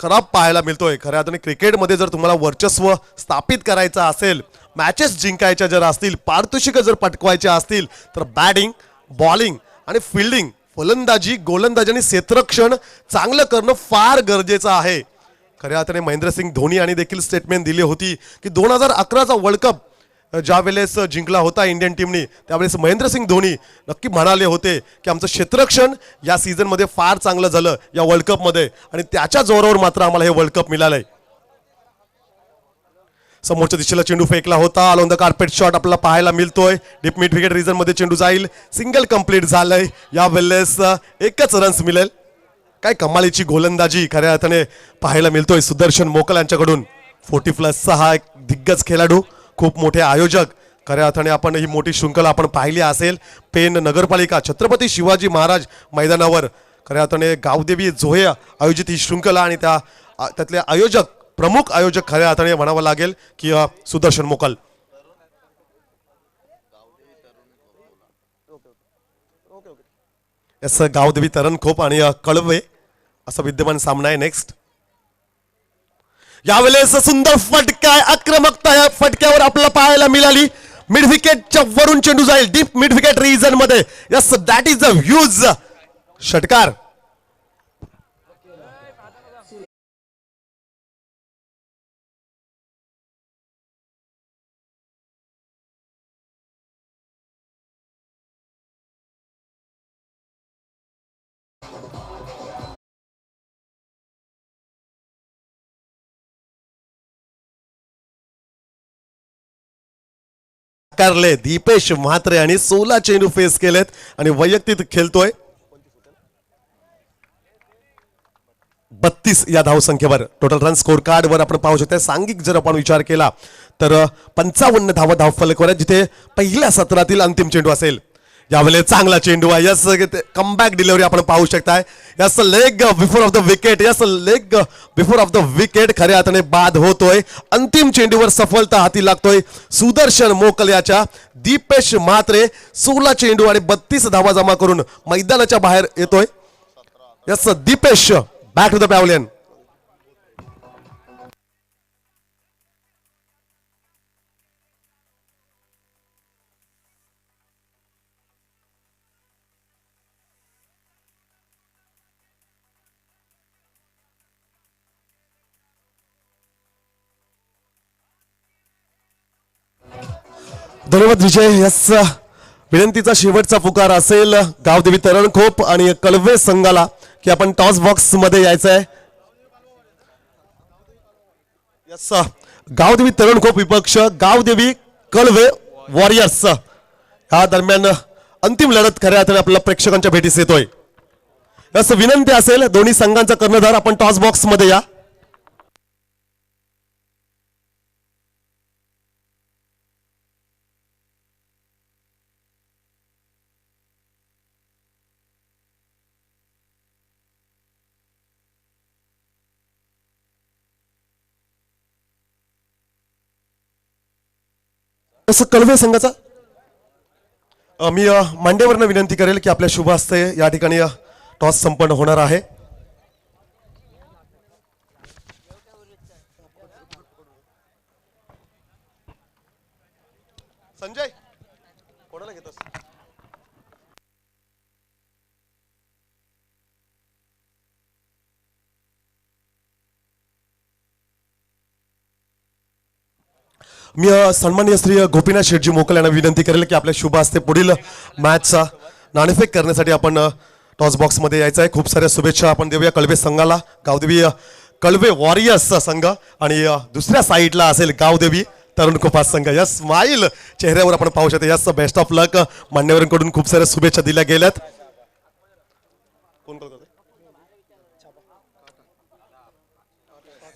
खराब पाहायला मिळतोय. खऱ्या अर्थाने क्रिकेटमध्ये जर तुम्हाला वर्चस्व स्थापित करायचं असेल, मॅचेस जिंकायच्या जर असतील, पारितोषिकं जर पटकवायच्या असतील तर बॅटिंग, बॉलिंग आणि फिल्डिंग, फलंदाजी, गोलंदाजी आणि क्षेत्ररक्षण चांगलं करणं फार गरजेचं आहे. खऱ्या अर्थाने महेंद्रसिंग धोनी यांनी देखील स्टेटमेंट दिली होती की 2011चा वर्ल्ड कप ज्या वेळेस जिंकला होता इंडियन टीमने, त्यावेळेस महेंद्रसिंग धोनी नक्की म्हणाले होते की आमचं क्षेत्ररक्षण या सीझनमध्ये फार चांगलं झालं या वर्ल्ड कपमध्ये, आणि त्याच्या जोरावर मात्र आम्हाला हे वर्ल्ड कप मिळालंय. समोरच्या दिशेला चेंडू फेकला होता, ऑन द कार्पेट शॉट आपल्याला पाहायला मिळतोय. डीप मिड विकेट रिजन मध्ये चेंडू जाईल, सिंगल कंप्लीट झालंय. या वेळेस एकच रन्स मिळेल. काय कमालीची गोलंदाजी खऱ्या अर्थाने पाहायला मिळतोय सुदर्शन मोकल यांच्याकडून. 40+ हा एक दिग्गज खेळाडू, खूप मोठे आयोजक. खऱ्या अर्थाने आपण ही मोठी शृंखला आपण पाहिली असेल. पेन नगरपालिका छत्रपती शिवाजी महाराज मैदानावर खऱ्या अर्थाने गावदेवी जोहे आयोजित ही शृंखला, आणि त्यातले आयोजक, प्रमुख आयोजक खऱ्या अर्थाने म्हणावं लागेल की सुदर्शन मोकल. यस, गावदेवी तरणखोप आणि कळवे असा विद्यमान सामना आहे. नेक्स्ट यावेळेस सुंदर फटका, आक्रमकता या फटक्यावर आपल्याला पाहायला मिळाली. मिड विकेटच्या वरून चेंडू जाईल डीप मिड विकेट रिजन मध्ये. Yes, that is a huge षटकार. कारले दीपेश म्हात्रे आणि 16 चेंडू फेस केलेत आणि वैयक्तिक खेळतोय 32 या धावसंख्येवर. टोटल रन स्कोर कार्ड वर आपण पाहू शकता. सांघिक जर आपण विचार केला तर 55 धावा धावफलकावर आहेत, जिथे पहिल्या सत्रातील अंतिम चेंडू असेल. यावेळेस चांगला चेंडू आहे. यस, कमबॅक डिलिव्हरी आपण पाहू शकताय. Yes, leg before of the wicket. Yes, leg before of the wicket खऱ्या अर्थाने बाद होतोय. अंतिम चेंडूवर सफलता हाती लागतोय सुदर्शन मोकल याच्या. दीपेश म्हात्रे 16 चेंडू आणि 32 धावा जमा करून मैदानाच्या बाहेर येतोय. Yes, Deepesh back to the pavilion. धन्यवाद विजय. यस, विनंतीचा शेवटचा पुकार असेल गावदेवी तरणखोप आणि कळवे संघाला की आपण टॉस बॉक्स मध्ये यायचंय. यस, गावदेवी तरणखोप विपक्ष गावदेवी कळवे वॉरियर्स या दरम्यान अंतिम लढत खऱ्या अर्थाने आपल्याला प्रेक्षकांच्या भेटीस येतोय. यस, विनंती असेल दोन्ही संघांचा कर्णधार आपण टॉस बॉक्स मध्ये या. असं कळवे संघाचा मी मांडेवरनं विनंती करेल की आपल्या शुभ हस्ते या ठिकाणी टॉस संपन्न होणार आहे. संजय कोणाला घेतोस? मी सन्माननीय श्री गोपीनाथ शेठजी मोकल यांना विनंती करेल की आपल्या शुभ हस्ते पुढील मॅचचा नाणेफेक करण्यासाठी आपण टॉस बॉक्समध्ये यायचं आहे. खूप साऱ्या शुभेच्छा आपण देऊया कळवे संघाला. गावदेवी कळवे वॉरियर्सचा संघ आणि दुसऱ्या साईडला असेल गावदेवी तरुण कोपास संघ. या स्माईल चेहऱ्यावर आपण पाहू शकतो. यस, बेस्ट ऑफ लक. मान्यवरांकडून खूप साऱ्या शुभेच्छा दिल्या गेल्यात.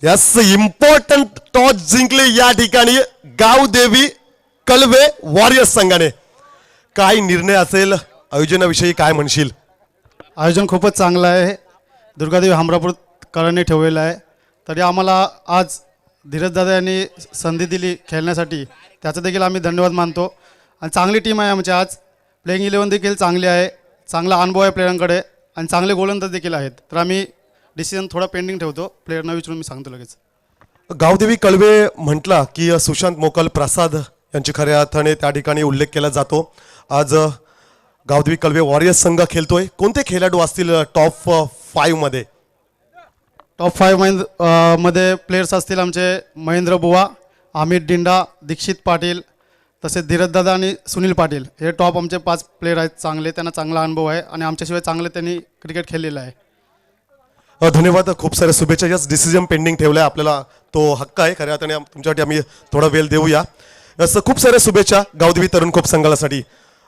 यस, इम्पॉर्टंट टॉस जिंकले या ठिकाणी गावदेवी कळवे वॉरियर्स संघाने. काय निर्णय असेल आयोजनाविषयी, काय म्हणशील? आयोजन खूपच चांगलं आहे. दुर्गादेवी हमरापूरकरांनी ठेवलेलं आहे. तरी आम्हाला आज धीरजदादा यांनी संधी दिली खेळण्यासाठी, त्याचा देखील आम्ही धन्यवाद मानतो. आणि चांगली टीम आहे आमची आज. प्लेइंग 11 देखील चांगली आहे. चांगला अनुभव आहे प्लेयरांकडे आणि चांगले गोलंदाज देखील आहेत. तर आम्ही डिसिजन थोडा पेंडिंग ठेवतो. प्लेयरना विचारून मी सांगतो लगेच. गावदेवी कळवे म्हटला की सुशांत मोकल प्रसाद यांची खऱ्या अर्थाने त्या ठिकाणी उल्लेख केला जातो. आज गावदेवी कळवे वॉरियर्स संघ खेळतोय. कोणते खेळाडू असतील टॉप 5 मध्ये? टॉप 5 मध्ये प्लेयर्स असतील आमचे महेंद्र बुवा, अमित डिंडा, दीक्षित पाटील, तसेच धीरजदादा आणि सुनील पाटील. हे टॉप आमचे 5 प्लेयर आहेत चांगले. त्यांना चांगला अनुभव आहे आणि आमच्याशिवाय चांगले त्यांनी क्रिकेट खेळलेलं आहे. धन्यवाद. खूप साऱ्या शुभेच्छा. यस, डिसिजन पेंडिंग ठेवलाय आपल्याला, तो हक्क आहे खऱ्या अर्थाने. तुमच्यासाठी आम्ही थोडा वेळ देऊया. यस, खूप साऱ्या शुभेच्छा गावदेवी तरुण खोप संघासाठी.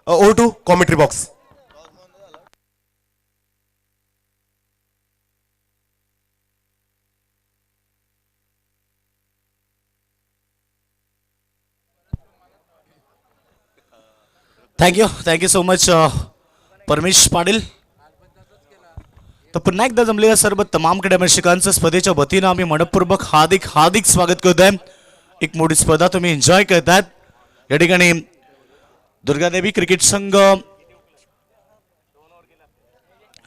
Over to commentary box. Thank you so much Paramesh Patil. तर पुन्हा एकदा जमलेल्या सर्व तमाम क्रीडारसिकांचं स्पर्धेच्या वतीनं आम्ही मनपूर्वक हार्दिक स्वागत करत आहे. एक मोठी स्पर्धा तुम्ही एन्जॉय करतात. या ठिकाणी दुर्गादेवी क्रिकेट संघ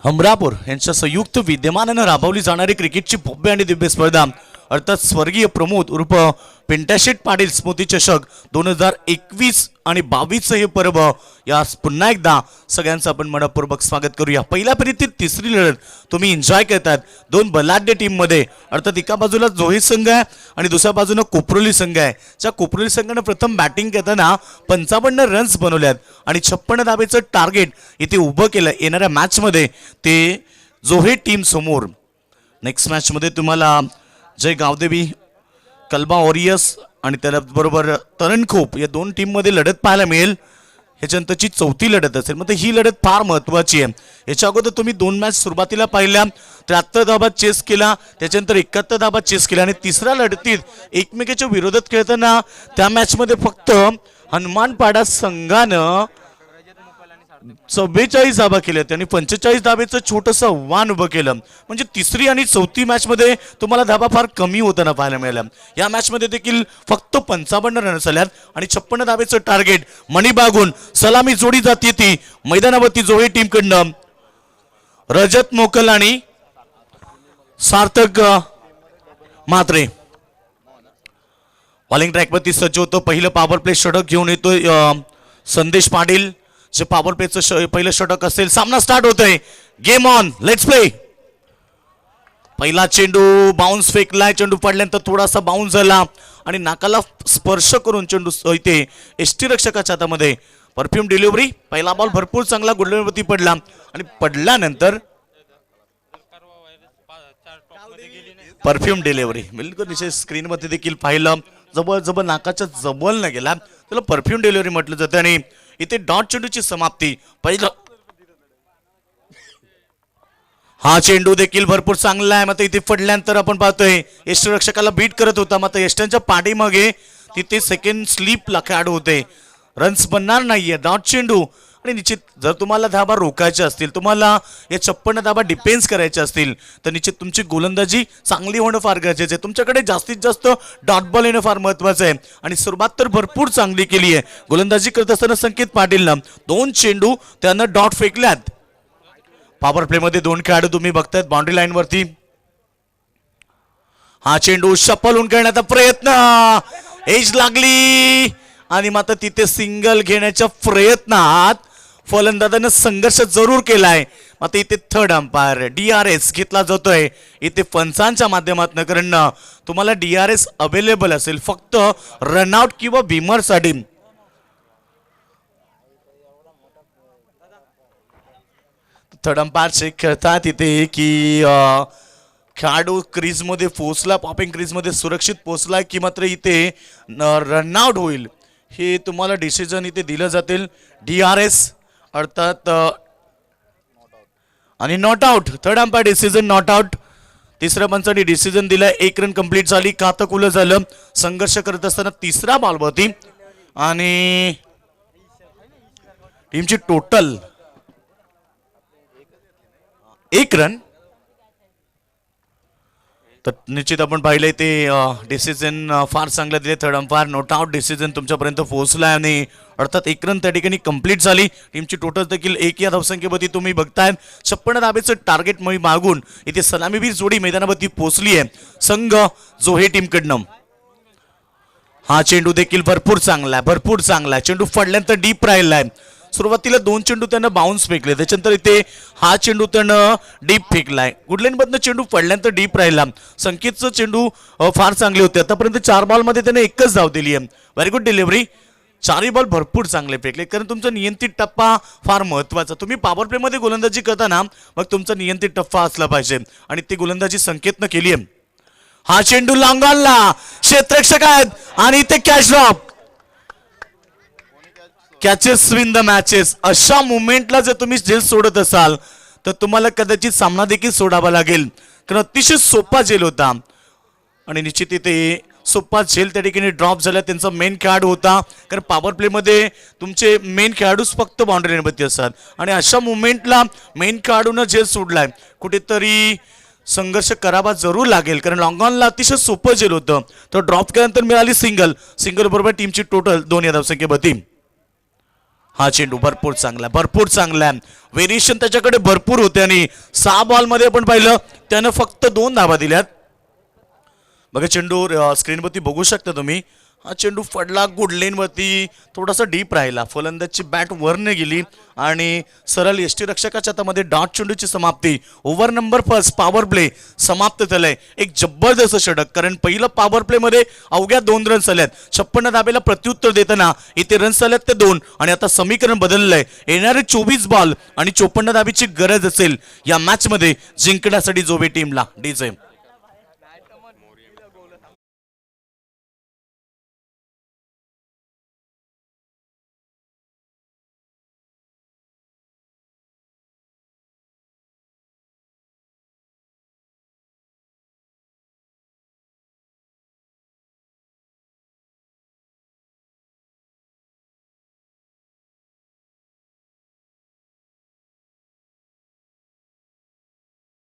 हमरापूर यांच्या संयुक्त विद्यमानानं राबवली जाणारी क्रिकेटची भव्य आणि दिव्य स्पर्धा अर्थात स्वर्गीय प्रमोद उर्फ पिंटाशेट पाटील स्मृती चषक 2021 आणि 22 हे पर्व. या पुन्हा एकदा सगळ्यांचं आपण मनपूर्वक स्वागत करूया. पहिल्या फेरीतील तिसरी लढत तुम्ही एन्जॉय करतात. 2 बलाढ्य टीममध्ये अर्थात एका बाजूला जोही संघ आहे आणि दुसऱ्या बाजूला कोपरोली संघ आहे. त्या कोपरोली संघानं प्रथम बॅटिंग करताना 55 रन्स बनवल्यात आणि 56 धावेचं टार्गेट इथे उभं केलं. येणाऱ्या मॅचमध्ये ते जोहे टीम समोर. नेक्स्ट मॅचमध्ये तुम्हाला जय गावदेवी कलबा वॉरियर्स आणि त्याबरोबर तरणखोप या 2 टीममध्ये लढत पाहायला मिळेल. ह्याच्यानंतरची 4थी लढत असेल. मग ही लढत फार महत्त्वाची आहे. याच्या अगोदर तुम्ही 2 मॅच सुरुवातीला पाहिल्या. 73 धाबा चेस केला, त्याच्यानंतर 71 धाबा चेस केला आणि तिसऱ्या लढतीत एकमेकाच्या विरोधात खेळताना त्या मॅचमध्ये फक्त हनुमानपाडा संघानं 44 धाबा केल्या आणि 45 धाब्याचं छोटंसं आव्हान उभं केलं. म्हणजे तिसरी आणि 4थी मॅचमध्ये तुम्हाला धाबा फार कमी होताना पाहायला मिळाला. या मॅचमध्ये देखील फक्त 55 रन्स आल्यात आणि 56 धाब्याचं टार्गेट मणिबागून सलामी जोडी जाते ती मैदानावरती जोहे टीमकडनं रजत मोकल आणि सार्थक म्हात्रे. बॉलिंग ट्रॅकवरती सज्ज होतो. पहिलं पॉवर प्ले षटक घेऊन येतोय संदेश पाटील. जे पॉवर प्लेचं पहिलं षटक असेल. सामना स्टार्ट होतोय. Game on, let's play. पहिला चेंडू बाउन्स फेकलाय. चेंडू पडल्यानंतर थोडासा बाउन्स झाला आणि नाकाला स्पर्श करून चेंडू इथे एसटी रक्षकाच्या हातामध्ये. Perfume delivery. पहिला बॉल भरपूर चांगला गुडलवरती पडला आणि पडल्यानंतर परफ्यूम डिलिव्हरी बिलकुल निश्चित स्क्रीनवरती देखील पाहिलं. जवळ नाकाच्या जवळ न गेला त्याला परफ्यूम डिलिव्हरी म्हटलं जातं आणि इथे डॉट चेंडूची समाप्ती. पहिलं हा चेंडू देखील भरपूर चांगला आहे. मग इथे पडल्यानंतर आपण पाहतोय यष्टरक्षकाला बीट करत होता. मग यष्टांच्या पाठीमागे तिथे सेकंड स्लीपला खेळाडू होते. रन्स बनणार नाहीये. डॉट चेंडू आणि निश्चित जर तुम्हाला धाबा रोखायचे असतील, तुम्हाला या 56 धाबा डिफेन्स करायचे असतील तर निश्चित तुमची गोलंदाजी चांगली होणं फार गरजेचं आहे. तुमच्याकडे जास्तीत जास्त डॉट बॉल येणं फार महत्वाचं आहे आणि सुरुवात तर भरपूर चांगली केली आहे. गोलंदाजी करत असताना संकेत पाटीलनं 2 चेंडू त्यानं डॉट फेकल्यात. पॉवर प्ले मध्ये 2 खेळाडू तुम्ही बघतायत बाउंड्री लाईन वरती. हा चेंडू शपलून करण्याचा प्रयत्न, एज लागली आणि मात्र तिथे सिंगल घेण्याच्या प्रयत्नात फलंदाजानं संघर्ष जरूर केलाय. आता इथे थर्ड अंपायर DRS घेतला जातोय इथे पंचांच्या माध्यमातून. कारण तुम्हाला DRS अवेलेबल असेल फक्त रनआउट किंवा बिमर साठी. थर्ड अंपायर चेक करतात इथे की खेळाडू क्रीजमध्ये पोहोचला, पॉपिंग क्रीजमध्ये सुरक्षित पोहोचला की मात्र इथे रनआउट होईल, हे तुम्हाला डिसिजन इथे दिलं जातील. DRS अर्थात आणि not out. Third umpire decision not out. तिसऱ्या पंचाने डिसिजन दिलाय. 1 रन कंप्लीट झाली. खातं खुलं झालं. संघर्ष करत असताना तिसऱ्या बॉलवरती आणि टीमची टोटल 1 रन. तर निश्चित आपण पाहिलंय ते डिसिजन फार चांगलं दिले. Third umpire not out decision तुमच्यापर्यंत पोहोचलाय आणि अर्थात 1 रन त्या ठिकाणी कंप्लीट झाली. टीमची टोटल देखील 1 या धावसंख्येवरती तुम्ही बघताय. 56 धाबेचं टार्गेट मागून इथे सलामीवीर जोडी मैदानावरती पोहोचली आहे संघ जोहे टीमकडनं. हा चेंडू देखील भरपूर चांगला आहे. चेंडू फडल्यानंतर डीप राहिलाय. सुरुवातीला 2 चेंडू त्यांना बाउन्स फेकले, त्याच्यानंतर इथे हा चेंडू त्यानं डीप फेकलाय. गुडलाईन मधनं चेंडू पडल्यानंतर डीप राहिला. संकेतचं चेंडू फार चांगले होते. आतापर्यंत 4 बॉलमध्ये त्याने 1च धाव दिली आहे. Very good delivery. 4ही बॉल भरपूर चांगले फेकले, कारण तुमचा नियंत्रित टप्पा फार महत्वाचा. तुम्ही पॉवर प्ले मध्ये गोलंदाजी करताना मग तुमचा नियंत्रित टप्पा असला पाहिजे आणि ती गोलंदाजी संकेतनं केली आहे. हा चेंडू लांगाला क्षेत्ररक्षक आहेत आणि इथे catch drop. Catches win the matches. अशा मुवमेंटला जर तुम्ही झेल सोडत असाल तर तुम्हाला कदाचित सामना देखील सोडावा लागेल, कारण अतिशय सोपा झेल होता आणि निश्चित इथे सोपा झेल त्या ठिकाणी ड्रॉप झाला. त्यांचा मेन खेळाडू होता, कारण पॉवर प्ले मध्ये तुमचे मेन खेळाडूच फक्त बाउंड्री लाईनवरती असतात आणि अशा मुवमेंटला मेन खेळाडूनं झेल सोडलाय. कुठेतरी संघर्ष करावा जरूर लागेल, कारण लॉंग ऑनला अतिशय सोपं झेल होतं. तर ड्रॉप केल्यानंतर मिळाली सिंगल बरोबर टीमची टोटल 2 या धावसंख्येवरती. हा चेंडू भरपूर चांगला आहे. व्हेरिएशन त्याच्याकडे भरपूर होते आणि 6 बॉलमध्ये आपण पाहिलं त्यानं फक्त 2 धावा दिल्यात. बघा चेंडू स्क्रीनवरती बघू शकता तुम्ही. हा चेंडू पडला गुडलेनवरती, थोडासा डीप राहिला. फलंदाजची बॅट वरने गेली आणि सरळ यष्टीरक्षकाच्या हातामध्ये डॉट चेंडूची समाप्ती. ओव्हर नंबर 5 पॉवर प्ले समाप्त झालाय. एक जबरदस्त षटक, कारण पहिलं पॉवर प्ले मध्ये अवघ्या 2 रन्स आल्यात. 56 धाब्याला प्रत्युत्तर देताना इथे रन्स आल्यात ते 2 आणि आता समीकरण बदललंय. येणारे 24 बॉल आणि 54 धाबीची गरज असेल या मॅच मध्ये जिंकण्यासाठी जोबे टीमला. डीजे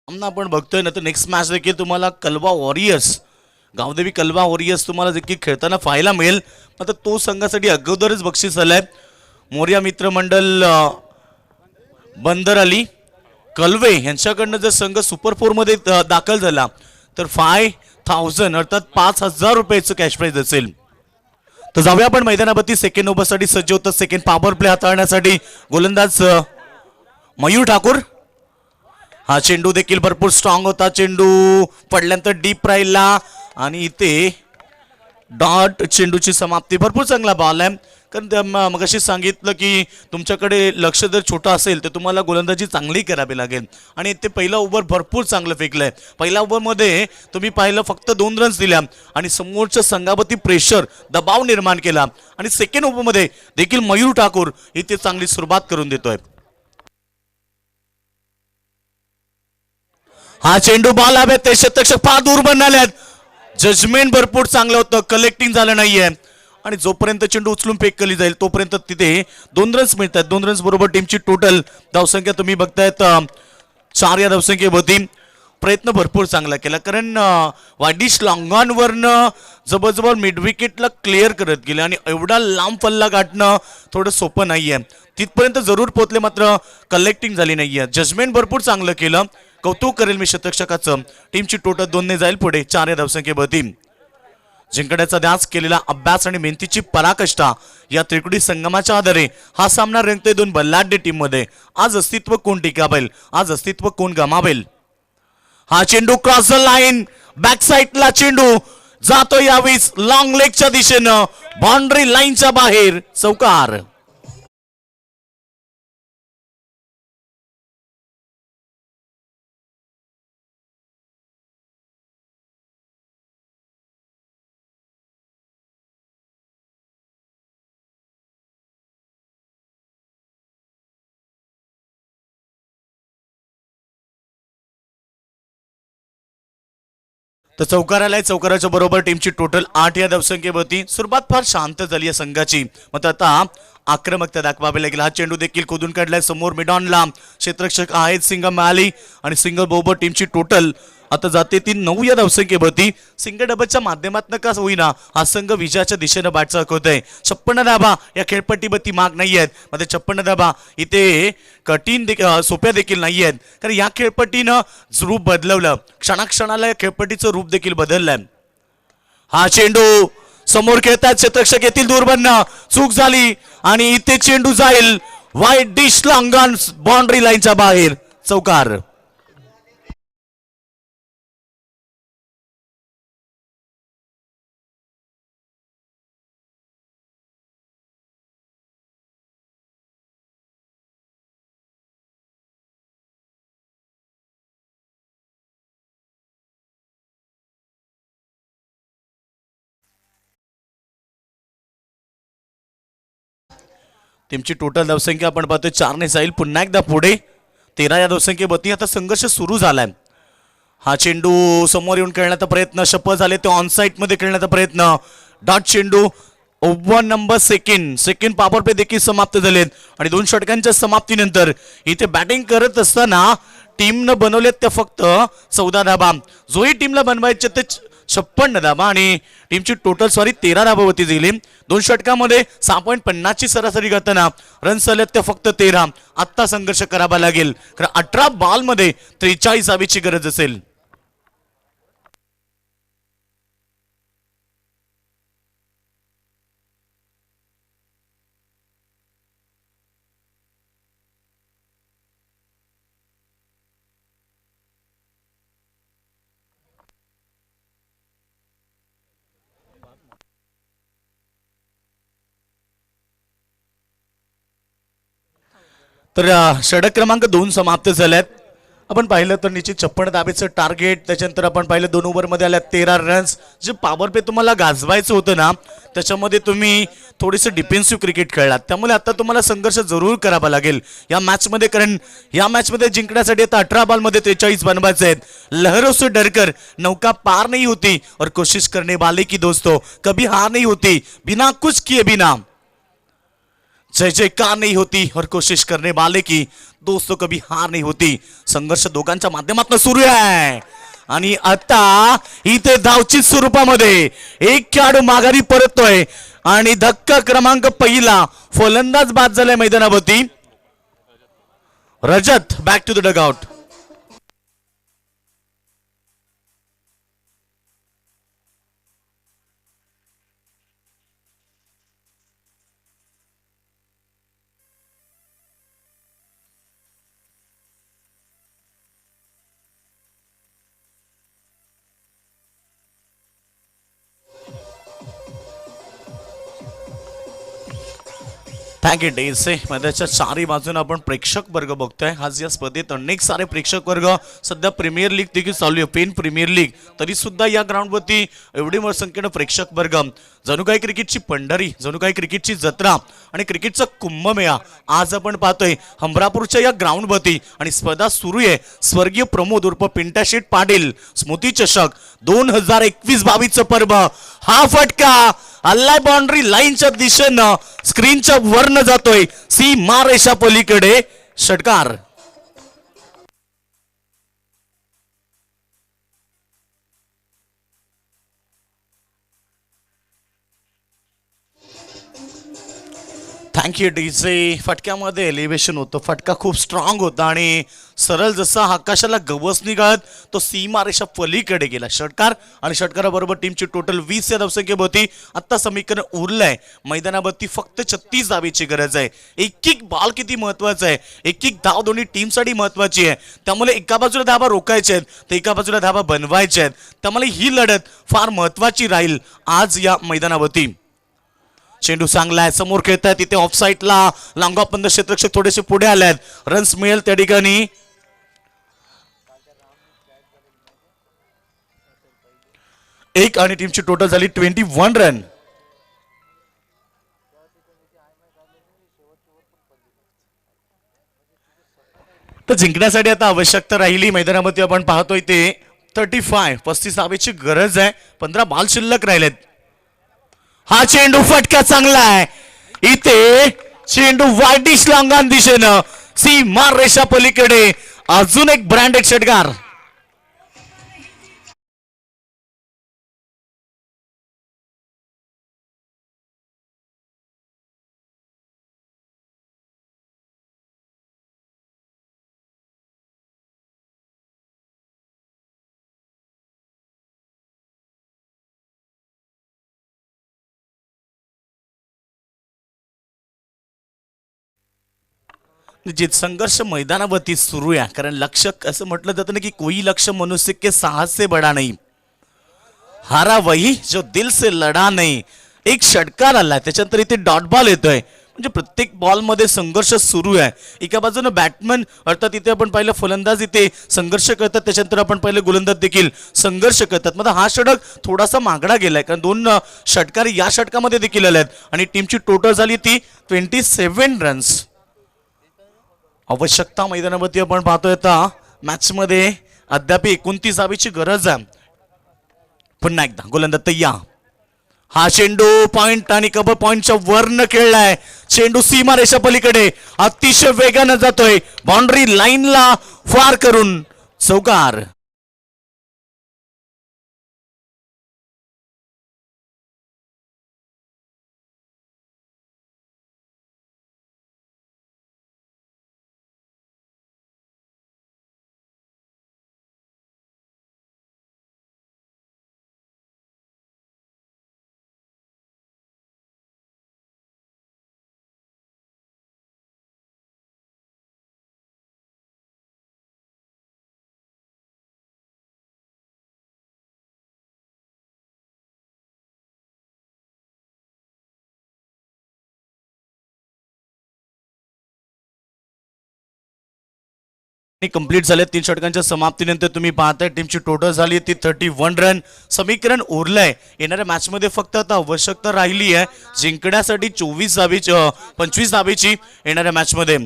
आपण बघतोय ना, तर नेक्स्ट मॅच देखील तुम्हाला कलवा वॉरियर्स, गावदेवी कलवा वॉरियर्स तुम्हाला देखील खेळताना पाहायला मिळेल. आता तो संघासाठी अगोदरच बक्षीस आलाय. मोर्या मित्रमंडळ बंदर अली कलवे यांच्याकडनं जर संघ सुपर 4 मध्ये दाखल झाला तर 5000 अर्थात 5000 रुपयाचं कॅश प्राइज असेल. तर जाऊया आपण मैदानावरती. सेकंड ओव्हरसाठी सज्ज होतात. सेकंड पॉवर प्ले हाताळण्यासाठी गोलंदाज मयूर ठाकूर. हा चेंडू देखील भरपूर स्ट्रॉंग होता. चेंडू पडल्यानंतर डीप राहिला आणि इथे डॉट चेंडूची समाप्ती. भरपूर चांगला बॉल आहे, कारण मगाशी सांगितलं की तुमच्याकडे लक्ष जर छोटं असेल तर तुम्हाला गोलंदाजी चांगली करावी लागेल आणि ते पहिला ओव्हर भरपूर चांगलं फेकलंय. पहिल्या ओव्हरमध्ये तुम्ही पाहिलं फक्त 2 रन्स दिल्या आणि समोरच्या संघावरती प्रेशर दबाव निर्माण केला आणि सेकंड ओव्हरमध्ये देखील मयूर ठाकूर इथे चांगली सुरुवात करून देतोय. हा चेंडू बॉल हवे ते क्षेत्ररक्षक फार दूर बनाल्यात. जजमेंट भरपूर चांगलं होतं, कलेक्टिंग झालं नाहीये आणि जोपर्यंत चेंडू उचलून फेक केली जाईल तोपर्यंत तिथे 2 रन्स मिळतात. 2 रन्स बरोबर टीमची टोटल धावसंख्या तुम्ही बघतायत 4 या धावसंख्येवरती. प्रयत्न भरपूर चांगला केला, कारण वाडिश लॉंगॉनवरनं जबरजबर मिड विकेटला क्लिअर करत गेले आणि एवढा लांब पल्ला गाठणं थोडं सोपं नाहीये. तिथपर्यंत जरूर पोहोचले, मात्र कलेक्टिंग झाली नाहीये. जजमेंट भरपूर चांगलं केलं, कौतुक करेल मी क्षेत्ररक्षकाचं. टीमची टोटल 2 ने जाईल पुढे 4 या धावसंख्येवरती. जिंकण्याचा ध्यास केलेला अभ्यास आणि मेहनतीची पराकाष्ठा या त्रिकुटी संगमाच्या आधारे हा सामना रंगतोय 2 बलाढ्य टीम मध्ये. आज अस्तित्व कोण टिकावेल, आज अस्तित्व कोण गमावेल. हा चेंडू क्रॉस द लाईन, बॅक साईडला चेंडू जातो यावेळी लॉंग लेगच्या दिशेनं, बाउंड्री लाईनच्या बाहेर चौकार. तर चौकार आलाय. चौकाराच्या बरोबर टीमची टोटल 8 या धावसंख्येवरती. सुरुवात फार शांत झाली या संघाची. मात्र आता आक्रमकता दाखवावी लागेल. हा चेंडू देखील खोदून काढलाय समोर मिडॉनला. क्षेत्ररक्षक आहेत सिंगम आली आणि सिंगल बरोबर टीमची टोटल आता जाते ती 9 या धावसंख्येवरती. सिंगल डबलच्या माध्यमातून का होईना हा संघ विजयाच्या दिशेनं वाटचाल करतोय. 56 धाबा या खेळपट्टीवरती माग नाही आहेत. मात्र 56 धाबा इथे कठीण सोप्या देखील नाही आहेत, कारण या खेळपट्टीनं रूप बदलवलं. क्षणाक्षणाला या खेळपट्टीचं रूप देखील बदललंय. हा चेंडू समोर खेळतात क्षेत्ररक्षक येथील दूरबंद. चूक झाली आणि इथे चेंडू जाईल वाईट डिशला अंगण बाउंड्री लाईनच्या बाहेर. चौकार. टीमची टोटल धावसंख्या आपण पाहतोय 4 ने जाईल पुन्हा एकदा पुढे. 13 या धावसंख्येवरती आता संघर्ष सुरू झालाय. हा चेंडू समोर येऊन खेळण्याचा प्रयत्न सफल झाले. ते ऑनसाइट मध्ये खेळण्याचा प्रयत्न. डॉट चेंडू over number second power play देखील समाप्त झालेत आणि 2 षटकांच्या समाप्तीनंतर इथे बॅटिंग करत असताना टीमनं बनवलेत त्या फक्त 14 धाबा. जोही टीमला बनवायचे ते 56 धाबा आणि टीमची टोटल 13 धाबावरती गेली. 2 षटकामध्ये 6.50 ची सरासरी करताना रन्स आलेत त्या फक्त 13. आत्ता संघर्ष करावा लागेल, कारण 18 बॉलमध्ये 43 धावेची गरज असेल. तर षटक क्रमांक 2 समाप्त झाल्यात. आपण पाहिलं तर निश्चित 56 धाबेचं टार्गेट. त्याच्यानंतर आपण पाहिलं 2 ओव्हरमध्ये आल्या 13 रन्स. जे पॉवर प्ले तुम्हाला गाजवायचं होतं ना, त्याच्यामध्ये तुम्ही थोडेसे डिफेन्सिव्ह क्रिकेट खेळलात. त्यामुळे आता तुम्हाला संघर्ष जरूर करावा लागेल या मॅचमध्ये, कारण या मॅचमध्ये जिंकण्यासाठी आता 18 बॉलमध्ये 43 बनवायचे आहेत. लहरों से डरकर नौका पार नहीं होती और कोशिश करने वाले की दोस्तों कभी हार नहीं होती. बिना कुछ किए बिना जय जयकार नहीं होती और कोशिश करने वाले की दोस्तों कभी हार नहीं होती. संघर्ष दोघांच्या माध्यमातून सुरू आहे आणि आता इथे धावचित स्वरूपामध्ये एक खेळाडू माघारी परततोय आणि धक्का क्रमांक पहिला फलंदाज बाद झालाय मैदानावरती. Rajat back to the dugout. Thank you डेसे. मैदानाच्या चारही बाजूने आपण प्रेक्षक वर्ग बघतोय. आज या स्पर्धेत अनेक सारे प्रेक्षक वर्ग. सध्या प्रीमियर लीग देखील चालू आहे, पेन प्रीमियर लीग. तरी सुद्धा या ग्राउंडवरती एवढी मोठी संख्येनं प्रेक्षक वर्ग. जणू काही क्रिकेटची पंढरी, जणू काही क्रिकेटची जत्रा आणि क्रिकेटचा कुंभमेळा आज आपण पाहतोय हमरापूरच्या या ग्राउंडवरती. आणि स्पर्धा सुरू आहे. स्वर्गीय प्रमोद उर्फ पिंटाशेट पाटील स्मृती चषक 2021-22 पर्व. हा फटका अल्लाय बाउंड्री लाईनच्या दिशेनं स्क्रीनच्या वरनं जातोय सीमा रेषा पलीकडे. षटकार. Thank you DJ. फटक्यामध्ये एलिव्हेशन होतं. फटका खूप स्ट्रॉंग होता आणि सरळ जसा आकाशाला गवस निघात तो सीमा रेषा पलीकडे गेला. षटकार. आणि षटकाराबरोबर टीमची टोटल 20 या धावसंख्येवरती आत्ता समीकरण उरलंय. मैदानावरती फक्त 36 धावेची गरज आहे. एक एक बॉल किती महत्वाचा आहे. एक एक धाव दोन्ही टीमसाठी महत्वाची आहे. त्यामुळे एका बाजूला धाबा रोखायचे आहेत तर एका बाजूला धाबा बनवायचे आहेत. त्यामुळे ही लढत फार महत्वाची राहील आज या मैदानावरती. चेंडू चांगला आहे. समोर खेळताय तिथे ऑफ साईडला लांगापंद क्षेत्ररक्षक थोडेसे पुढे आलेत. रन्स मिळेल त्या ठिकाणी. एक आणि टीमची टोटल झाली 21 रन. तर जिंकण्यासाठी आता आवश्यकता राहिली मैदानामध्ये आपण पाहतोय ते 35 धावेची गरज आहे. 15 बॉल शिल्लक राहिलेत. हा चेंडू फटका चांगला आहे. इथे चेंडू वाईट दिशला अंगण दिशेनं सीमा रेषा पलीकडे अजून एक ब्रँडेड षटकार. जे संघर्ष मैदानावरती सुरू आहे. कारण लक्ष असं म्हटलं जातं ना की कोई लक्ष मनुष्य के साहस से बडा नाही, हारा वही जो दिल से लढा नाही. एक षटकार आलाय, त्याच्यानंतर इथे डॉट बॉल येतोय. म्हणजे प्रत्येक बॉल मध्ये संघर्ष सुरू आहे. एका बाजूनं बॅटमन अर्थात इथे आपण पाहिलं फलंदाज इथे संघर्ष करतात, त्याच्यानंतर आपण पाहिलं गोलंदाज देखील संघर्ष करतात. मग हा षटक थोडासा मागडा गेलाय कारण 2 षटकार या षटकामध्ये देखील आले आहेत आणि टीमची टोटल झाली ती 27 रन्स. आवश्यकता मैदानावरती आपण पाहतोय आता मॅच मध्ये अद्याप 29 धावेची गरज आहे. पुन्हा एकदा गोलंदाज तय्या. हा चेंडू पॉइंट आणि कव्हर पॉइंटच्या वरनं खेळलाय. चेंडू सीमा रेषा पलीकडे अतिशय वेगानं जातोय. बाउंड्री लाईनला फार करून चौकार. कंप्लीट झाले. 3 षटकांच्या समाप्तीनंतर तुम्ही पाहताय टीमची टोटल झाली ती 31 रन. समीकरण उरलंय. येणाऱ्या मॅच मध्ये फक्त आता आवश्यकता राहिली आहे जिंकण्यासाठी 25 धावेची. येणाऱ्या मॅच मध्ये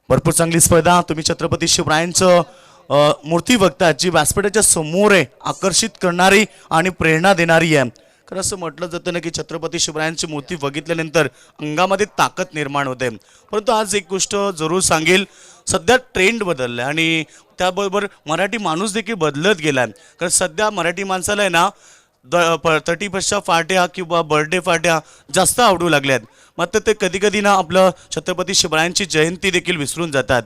भरपूर चांगली स्पर्धा. तुम्ही छत्रपती शिवरायांचं मूर्ती बघताय जी व्यासपीठाच्या समोर आहे, आकर्षित करणारी आणि प्रेरणा देणारी आहे. कारण असं म्हटलं जातं ना की छत्रपती शिवरायांची मूर्ती बघितल्यानंतर अंगामध्ये ताकद निर्माण होते. परंतु आज एक गोष्ट जरूर सांगेल, सध्या ट्रेंड बदललाय आणि त्याबरोबर मराठी माणूस देखील बदलत गेलाय. कारण सध्या मराठी माणसाला आहे ना 31च्या पार्ट्या किंवा बर्थडे पार्ट्या जास्त आवडू लागल्यात. मात्र ते कधी कधी ना आपलं छत्रपती शिवरायांची जयंती देखील विसरून जातात.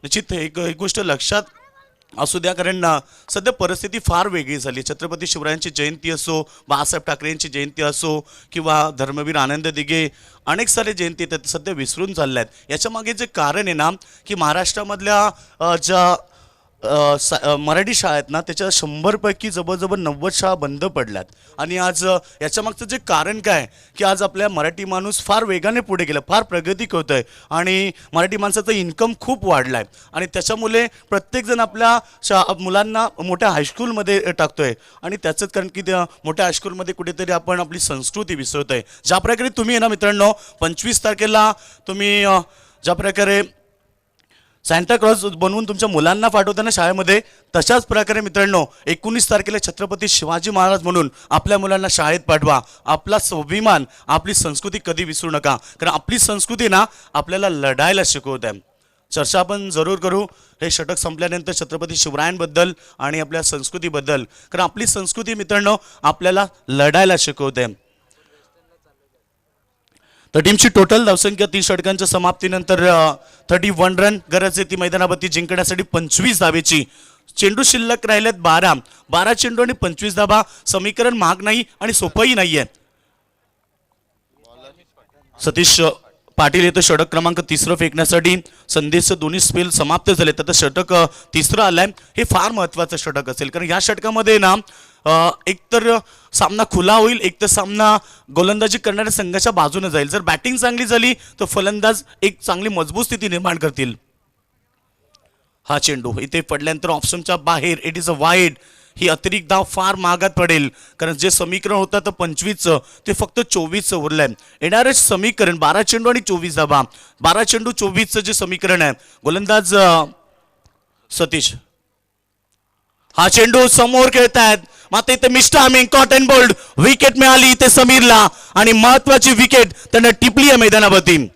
निश्चित एक गोष्ट लक्षात असू द्या, कारण सध्या परिस्थिती फार वेगळी झाली. छत्रपती शिवरायांची जयंती असो, बाळासाहेब ठाकरेंची जयंती असो किंवा धर्मवीर आनंद दिघे, अनेक सारे जयंती आहेत सध्या विसरून चालल्या आहेत. याच्या मागे जे कारण आहे ना की महाराष्ट्रामधल्या ज्या मराठी शाळा आहेत ना त्याच्या 100 पैकी जवळजवळ 90 शाळा बंद पडल्यात. आणि आज याच्या मागचं जे कारण काय की आज आपल्या मराठी माणूस फार वेगाने पुढे गेला, फार प्रगती करतोय आणि मराठी माणसाचं इन्कम खूप वाढलाय आणि त्याच्यामुळे प्रत्येकजण आपल्या मुलांना मोठ्या हायस्कूलमध्ये टाकतोय. आणि त्याचंच कारण की त्या मोठ्या हायस्कूलमध्ये कुठेतरी आपण आपली संस्कृती विसरतोय. ज्या प्रकारे तुम्ही ना मित्रांनो 25 तारखेला तुम्ही ज्या प्रकारे सांताक्लॉज बनवून तुमच्या मुलांना पाठवताना शाळेमध्ये, तशाच प्रकारे मित्रांनो 19 तारखेला छत्रपती शिवाजी महाराज म्हणून आपल्या मुलांना शाळेत पाठवा. आपला स्वाभिमान, आपली संस्कृती कधी विसरू नका. कारण आपली संस्कृती ना आपल्याला लढायला शिकवत आहे. चर्चा आपण जरूर करू हे षटक संपल्यानंतर छत्रपती शिवरायांबद्दल आणि आपल्या संस्कृतीबद्दल. कारण आपली संस्कृती मित्रांनो आपल्याला लढायला शिकवते. तर टीमची टोटल धावसंख्या 30 षटकांच्या समाप्तीनंतर 31 रन. गरज आहे ती मैदानावरती जिंकण्यासाठी 25 धावेची. चेंडू शिल्लक राहिलेत 12 चेंडू आणि 25 धावा. समीकरण महाग नाही आणि सोपंही नाहीये. सतीश पाटील येतो षटक क्रमांक 3 फेकण्यासाठी. संदेश दोन्ही स्पेल समाप्त झाले, तर षटक 3 आलाय. हे फार महत्वाचं षटक असेल कारण या षटकामध्ये ना एकतर सामना खुला होईल, एक तर सामना गोलंदाजी करणाऱ्या संघाच्या बाजूने जाईल. जर बॅटिंग चांगली झाली तर फलंदाज एक चांगली मजबूत स्थिती निर्माण करतील. हा चेंडू इथे पडल्यानंतर ऑप्शनच्या बाहेर, इट इज अ वाईड. ही अतिरिक्त धाव फार महागात पडेल कारण जे समीकरण होतं तर 25चं ते फक्त 24चं उरलंय. येणारे समीकरण 12 चेंडू आणि 24 धावा. 12 चेंडू 24चं जे समीकरण आहे, गोलंदाज सतीश हा चेंडू समोर खेळतायत मात्र इथे मिस्टर आमिंग कॉटन बोल्ड विकेट मिळाली इथे समीरला आणि महत्वाची विकेट त्यांना टिपली आहे मैदानावरती.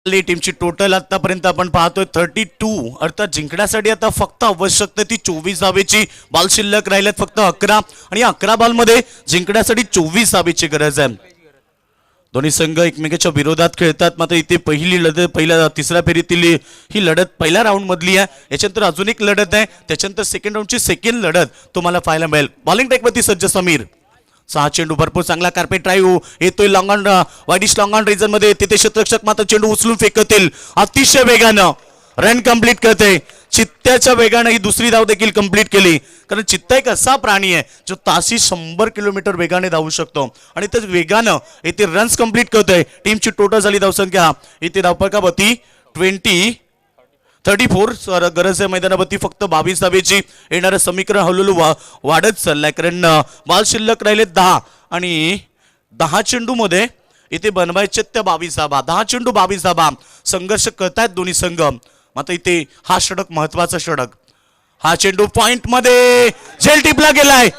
टीमची टोटल आतापर्यंत आपण पाहतोय 32 अर्थात जिंकण्यासाठी आता फक्त आवश्यकता ती 24 धावेची बॉल शिल्लक राहिल्यात फक्त 11 आणि 11 बॉलमध्ये जिंकण्यासाठी 24 धावेची गरज आहे. दोन्ही संघ एकमेकांच्या विरोधात खेळतात मात्र इथे पहिली लढत पहिल्या तिसऱ्या फेरीतील ही लढत पहिल्या राऊंड मधली आहे. याच्यानंतर अजून एक लढत आहे त्याच्यानंतर सेकंड राऊंडची सेकंड लढत तुम्हाला पाहायला मिळेल. बॉलिंग ट्रॅकवरती सज्ज समीर. 6 चेंडू भरपूर चांगला कार्पेट ड्राईव्ह येतोय long on widish long on region मध्ये तिथे क्षेत्ररक्षक मात्र चेंडू उचलून फेकतील अतिशय वेगानं रन कंप्लीट करते. चित्त्याच्या वेगानं ही दुसरी धाव देखील कंप्लीट केली कारण चित्ता एक असा प्राणी आहे जो ताशी 100 किलोमीटर वेगाने धावू शकतो आणि त्याच वेगानं इथे रन्स कंप्लीट करतोय. टीमची टोटल झाली धावसंख्या इथे धावपकावरती 34 गरज आहे मैदानावरती फक्त 22 धावेची. येणारं समीकरण हळूहळू वाढत चाललंय कारण बॉल शिल्लक राहिले 10 आणि 10 चेंडू मध्ये इथे बनवायचे त्या 22 धाबा. 10 चेंडू 22 धाबा संघर्ष करतायत दोन्ही संघ. मात्र इथे हा षटक महत्वाचा षटक. हा चेंडू पॉइंट मध्ये झेल टिपला गेलाय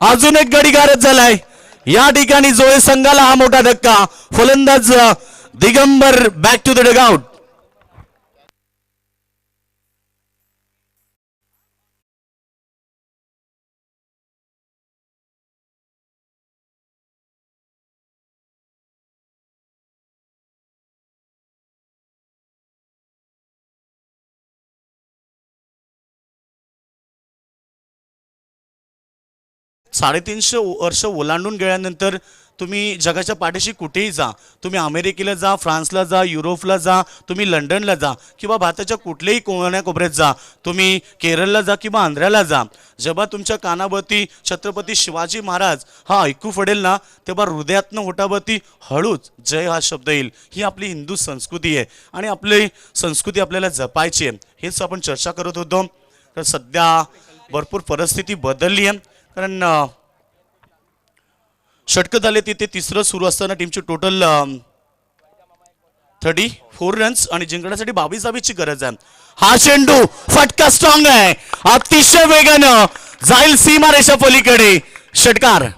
अजून एक गडी गारद झालाय या ठिकाणी जोळे संघाला हा मोठा धक्का. फलंदाज Digambar back to the dugout. साडेतीनशे वर्ष ओलांडून गेल्यानंतर तुम्ही जगाच्या पाठीशी कुठेही जा, तुम्ही अमेरिकेला जा, फ्रान्सला जा, युरोपला जा, तुम्ही लंडनला जा किंवा भारताच्या कुठल्याही कोण्याकोपऱ्यात जा, तुम्ही केरळला जा किंवा आंध्राला जा, जेव्हा तुमच्या कानावरती छत्रपती शिवाजी महाराज हा ऐकू पडेल ना तेव्हा हृदयातनं ओठावरती हळूच जय हा शब्द येईल. ही आपली हिंदू संस्कृती आहे आणि आपली संस्कृती आपल्याला जपायची आहे. हेच आपण चर्चा करत होतो. तर सध्या भरपूर परिस्थिती बदलली आहे कारण षटकं झाले तिथे तिसरं सुरू असताना टीमची टोटल 34 रन्स आणि जिंकण्यासाठी 22 धावेची गरज आहे. हा चेंडू फटका स्ट्रॉंग आहे अतिशय वेगानं जाईल सीमारेषा पलीकडे षटकार.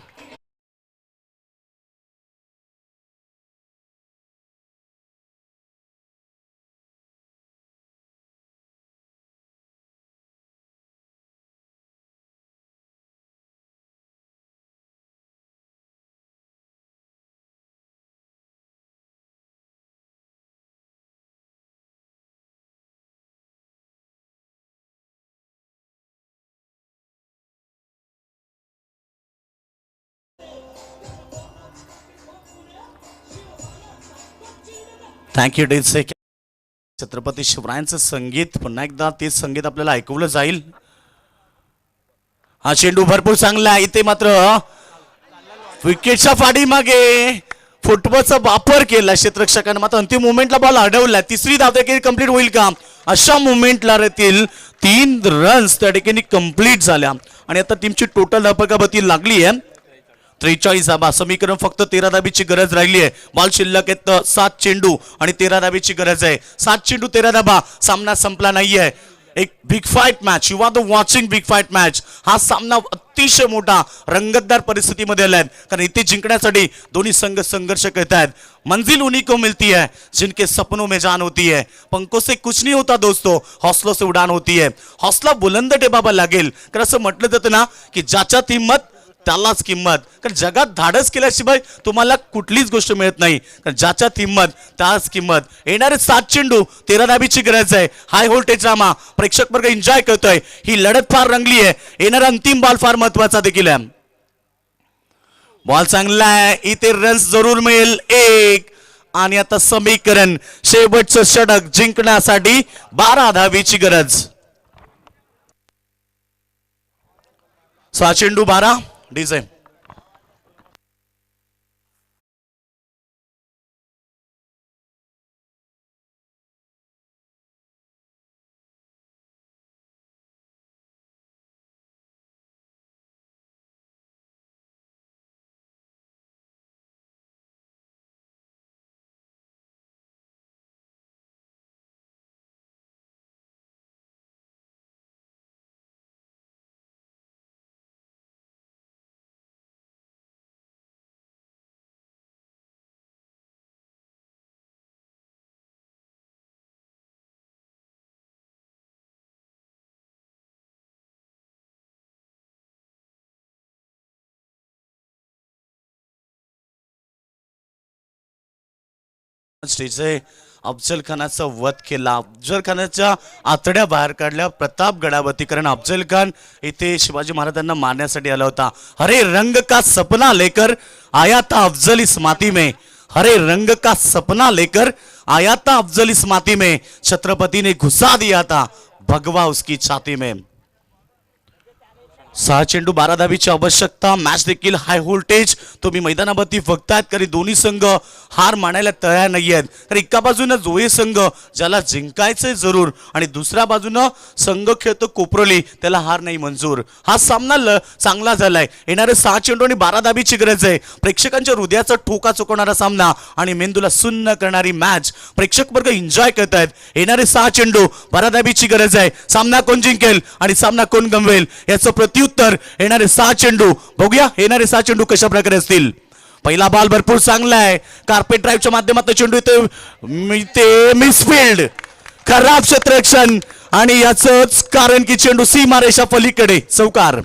थँक्यू डेल्से. छत्रपती शिवरायांचं संगीत पुन्हा एकदा तेच संगीत आपल्याला ऐकवलं जाईल. हा चेंडू भरपूर चांगला आहे इथे मात्र विकेटच्या पाठीमागे फुटबॉलचा वापर केला क्षेत्ररक्षकांना मात्र अंतिम मुवमेंटला बॉल अडवला. तिसरी धाव त्या ठिकाणी कंप्लीट होईल का अशा मुवमेंटला राहतील 3 रन्स त्या ठिकाणी कंप्लीट झाल्या आणि आता टीमची टोटल धावपकावरती लागली आहे 43 धाबा. समीकरण फक्त 13 धाबीची गरज राहिली आहे. बॉल शिल्लक आहेत 7 चेंडू आणि 13 धाबीची गरज आहे. 7 चेंडू 13 धाबा. सामना संपला नाहीये. एक big fight match, you are the watching big fight match. हा सामना अतिशय मोठा रंगतदार परिस्थितीमध्ये आलाय कारण इथे जिंकण्यासाठी दोन्ही संघ संघर्ष करत आहेत. मंजिल उन्हीं को मिलती है जिनके सपनों में जान होती है. पंखों से कुछ नहीं होता दोस्तों, हौसलों से उड़ान होती है. हौसला बुलंद ठेवावा लागेल कारण असं म्हटलं जातं ना की ज्याच्यात हिंमत त्यालाच किंमत. कारण जगात धाडस केल्याशिवाय तुम्हाला कुठलीच गोष्ट मिळत नाही. कारण ज्याच्यात हिंमत त्यालाच किंमत. येणारे 7 चेंडू 13 धाबीची गरज आहे. हाय व्होल्टेज ड्रामा प्रेक्षक वर्ग एन्जॉय करतोय. ही लढत फार रंगली आहे. येणारा अंतिम बॉल फार महत्वाचा देखील आहे. बॉल चांगला आहे इथे रन्स जरूर मिळेल 1 आणि आता समीकरण शेवटचं षटक जिंकण्यासाठी 12 धावीची गरज. 6 चेंडू 12 डीजे. स्टेजचे अफजल खानाचा वध केला. अफजल खानाच्या आतड्या बाहेर काढल्या प्रतापगडावरती, कारण अफजल खान इथे शिवाजी महाराजांना मारण्यासाठी आला होता. हरे रंग का सपना लेकर आया था अफजल इस माती में, हरे रंग का सपना लेकर आया था अफजल इस माती में, छत्रपति ने घुसा दिया था भगवा उसकी छाती में. 6 चेंडू 12 धावीची आवश्यकता. मॅच देखील हाय व्होल्टेज तुम्ही मैदानावरती बघतायत, कारण दोन्ही संघ हार मानायला तयार नाही आहेत. तर एका बाजूनं जोहे संघ ज्याला जिंकायचंय जरूर, आणि दुसऱ्या बाजूनं संघ खेळतो कोपरोली, त्याला हार नाही मंजूर. हा सामना चांगला झालाय. येणारे 6 चेंडू आणि 12 धावीची गरज आहे. प्रेक्षकांच्या हृदयाचा ठोका चुकवणारा सामना आणि मेंदूला सुन्न करणारी मॅच प्रेक्षक वर्ग एन्जॉय करतायत. येणारे 6 चेंडू 12 धावीची गरज आहे. सामना कोण जिंकेल आणि सामना कोण गमवेल याचं उत्तर येणारे 6 चेंडू. बघूया येणारे 6 चेंडू कशा प्रकारे असतील. पहिला बॉल भरपूर चांगला आहे. कार्पेट ड्राईव्हच्या माध्यमातून चेंडू इथे मिसफिल्ड, खराब क्षेत्ररक्षण, आणि याचंच कारण की चेंडू सीमारेषा पलीकडे चौकार.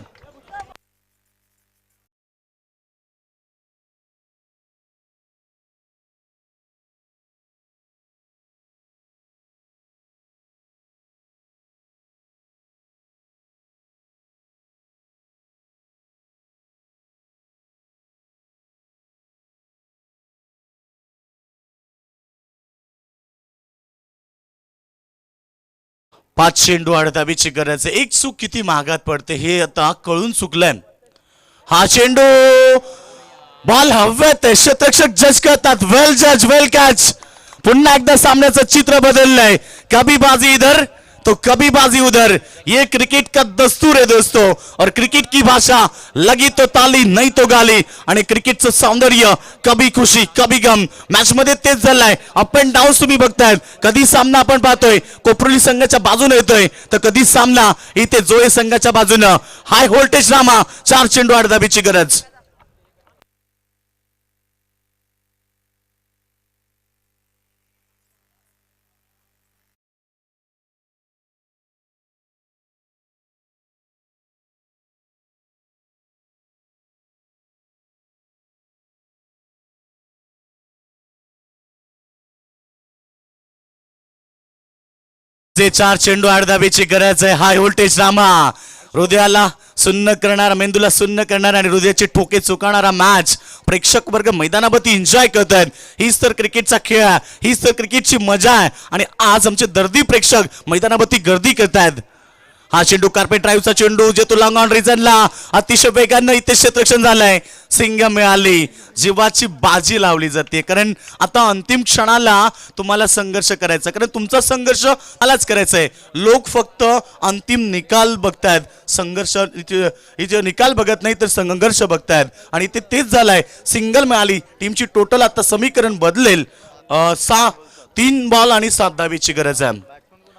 पाच चेंडू 8 धावीची गरज आहे. एक चूक किती महागात पडते हे आता कळून चुकलंय. हा चेंडू बॉल हवेत आहे, क्षेत्ररक्षक जज करतात. वेल जज, वेल कॅच. पुन्हा एकदा सामन्याचं चित्र बदललंय. कभी बाजी इधर तो कभी बाजी उधर, ये क्रिकेट का दस्तूर है दोस्तों. और क्रिकेट की भाषा लगी तो ताली नहीं तो गाली, आणि क्रिकेटचं सौंदर्य कभी खुशी कभी गम. मॅच मध्ये तेच झालंय. अप अँड डाऊन तुम्ही बघतायत. कधी सामना आपण पाहतोय कोपरोली संघाच्या बाजूने येतोय, तर कधी सामना इथे जोहे संघाच्या बाजूनं. High voltage Rama. 4 चेंडू 8 धावीची गरज. जे 4 चेंडू 8 धावीची गरज आहे. High voltage Rama. हृदयाला सुन्न करणारा, मेंदूला सुन्न करणारा आणि हृदयाचे ठोके चुकवणारा मॅच प्रेक्षक वर्ग मैदानावरती एन्जॉय करतायत. हीच तर क्रिकेटचा खेळ आहे, हीच तर क्रिकेटची मजा आहे, आणि आज आमचे दर्दी प्रेक्षक मैदानावरती गर्दी करतायत. हा चेंडू कार्पेट ड्राईव्हचा चेंडू जे तो लॉंग ऑन रिजनला अतिशय वेगानं इथे क्षेत्ररक्षण झालंय. सिंग मिळाली. जीवाची बाजी लावली जाते, कारण आता अंतिम क्षणाला तुम्हाला संघर्ष करायचा, कारण तुमचा संघर्ष मलाच करायचा आहे. लोक फक्त अंतिम निकाल बघतायत, संघर्ष इथे निकाल बघत नाही तर संघर्ष बघतायत, आणि ते तेच झालंय. सिंगल मिळाली. टीमची टोटल आता समीकरण बदलेल. 3 बॉल आणि 7 धावीची गरज आहे.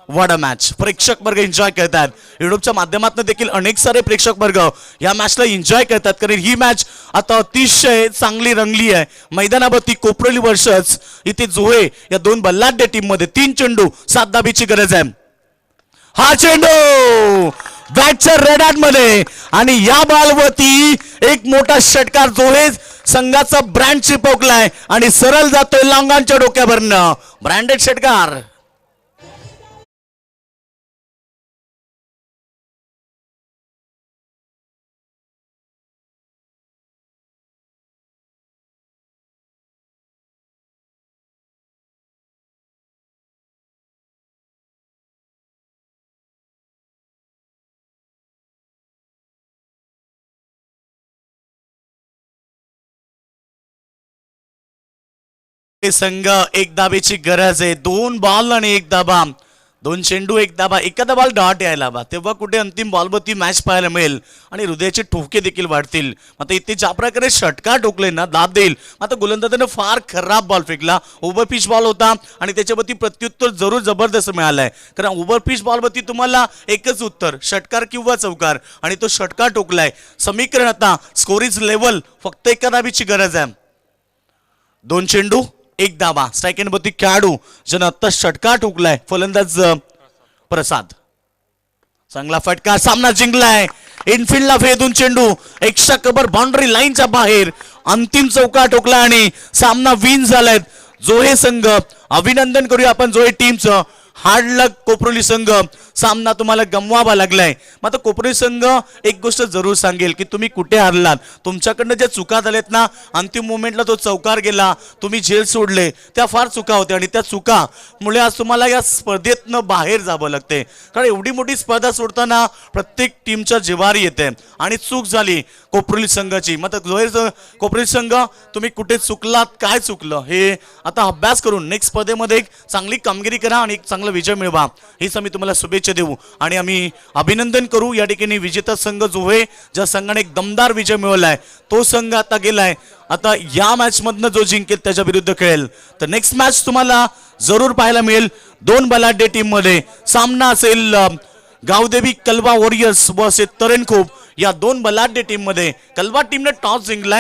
What a match. प्रेक्षक वर्ग एन्जॉय करतात. युट्यूबच्या माध्यमातून देखील अनेक सारे प्रेक्षक वर्ग या मॅचला एन्जॉय करतात, कारण ही मॅच आता अतिशय चांगली रंगली आहे. मैदानावरती कोपरोली वर्सेस इथे जोहे या 2 बल्लाढ्य टीम मध्ये 3 चेंडू 7 धावीची गरज आहे. हा चेंडू बॅटच्या रेड आर्ट मध्ये, आणि या बॉलवरती एक मोठा षटकार जोहे संघाचा ब्रँड चिपकलाय आणि सरळ जातोय लॉंगांच्या डोक्यावरनं. ब्रँडेड षटकार. हे संघ एक धाबेची गरज आहे. 2 बॉल आणि 1 धाबा, 2 चेंडू 1 धाबा, एखादा बॉल डॉट यायला हवा, तेव्हा कुठे अंतिम बॉलवरती मॅच पाहायला मिळेल आणि हृदयाचे ठोके देखील वाढतील. आता इथे ज्या प्रकारे षटकार ठोकले ना, दाब देईल. आता गोलंदाजाने फार खराब बॉल फेकला. ओव्हर पिच बॉल होता आणि त्याच्यावरती प्रत्युत्तर जरूर जबरदस्त मिळालंय. कारण ओव्हर पिच बॉलवरती तुम्हाला एकच उत्तर, षटकार किंवा चौकार, आणि तो षटकार ठोकलाय. समीकरण आता स्कोरीज लेवल, फक्त एका धाबीची गरज आहे. 2 चेंडू 1 धाबा, स्ट्राईक एंड वरती खेळाडू ज्यानं आत्ता षटकार ठोकलाय, फलंदाज प्रसाद. चांगला फटका, सामना जिंकलाय. इनफिल्डला फेदून चेंडू एक्स्ट्रा कव्हर बाउंड्री लाईनच्या बाहेर अंतिम चौकार ठोकला आणि सामना विन झालाय. जोहे संघ अभिनंदन करूया आपण जोहे टीमचं. हार्ड लक कोपरोली संघ, सामना तुम्हाला गमवावा लागलाय. मात्र कोपरोली संघ एक गोष्ट जरूर सांगेल की तुम्ही कुठे हरलात. तुमच्याकडनं ज्या चुका झाल्यात ना, अंतिम मोमेंटला तो चौकार गेला, तुम्ही झेल सोडले, त्या फार चुका होत्या आणि त्या चुकामुळे आज तुम्हाला या स्पर्धेतनं बाहेर जावं लागते. कारण एवढी मोठी स्पर्धा सोडताना प्रत्येक टीमच्या जिवारी येते आणि चूक झाली कोपरोली संघाची. मात्र जोहे कोपरोली संघ तुम्ही कुठे चुकलात, काय चुकलं हे आता अभ्यास करून नेक्स्ट स्पर्धेमध्ये एक चांगली कामगिरी करा आणि एक चांगला विजय मिळवा, हीच आम्ही तुम्हाला शुभेच्छा देऊ आणि आम्ही अभिनंदन करू. या ठिकाणी विजेता संघ जोहे, ज्या संघाने एक दमदार विजय मिळवलाय, तो संघ आता गेलाय. आता या मॅच मधनं जो जिंकेल त्याच्या विरुद्ध खेळेल. तर नेक्स्ट मॅच तुम्हाला जरूर पाहायला मिळेल 2 बलाढ्य टीम मध्ये. सामना असेल गावदेवी कलवा वॉरियर्स व तरणखोप या 2 बलाढ्य टीम मध्ये. कलवा टीमने टॉस जिंकलाय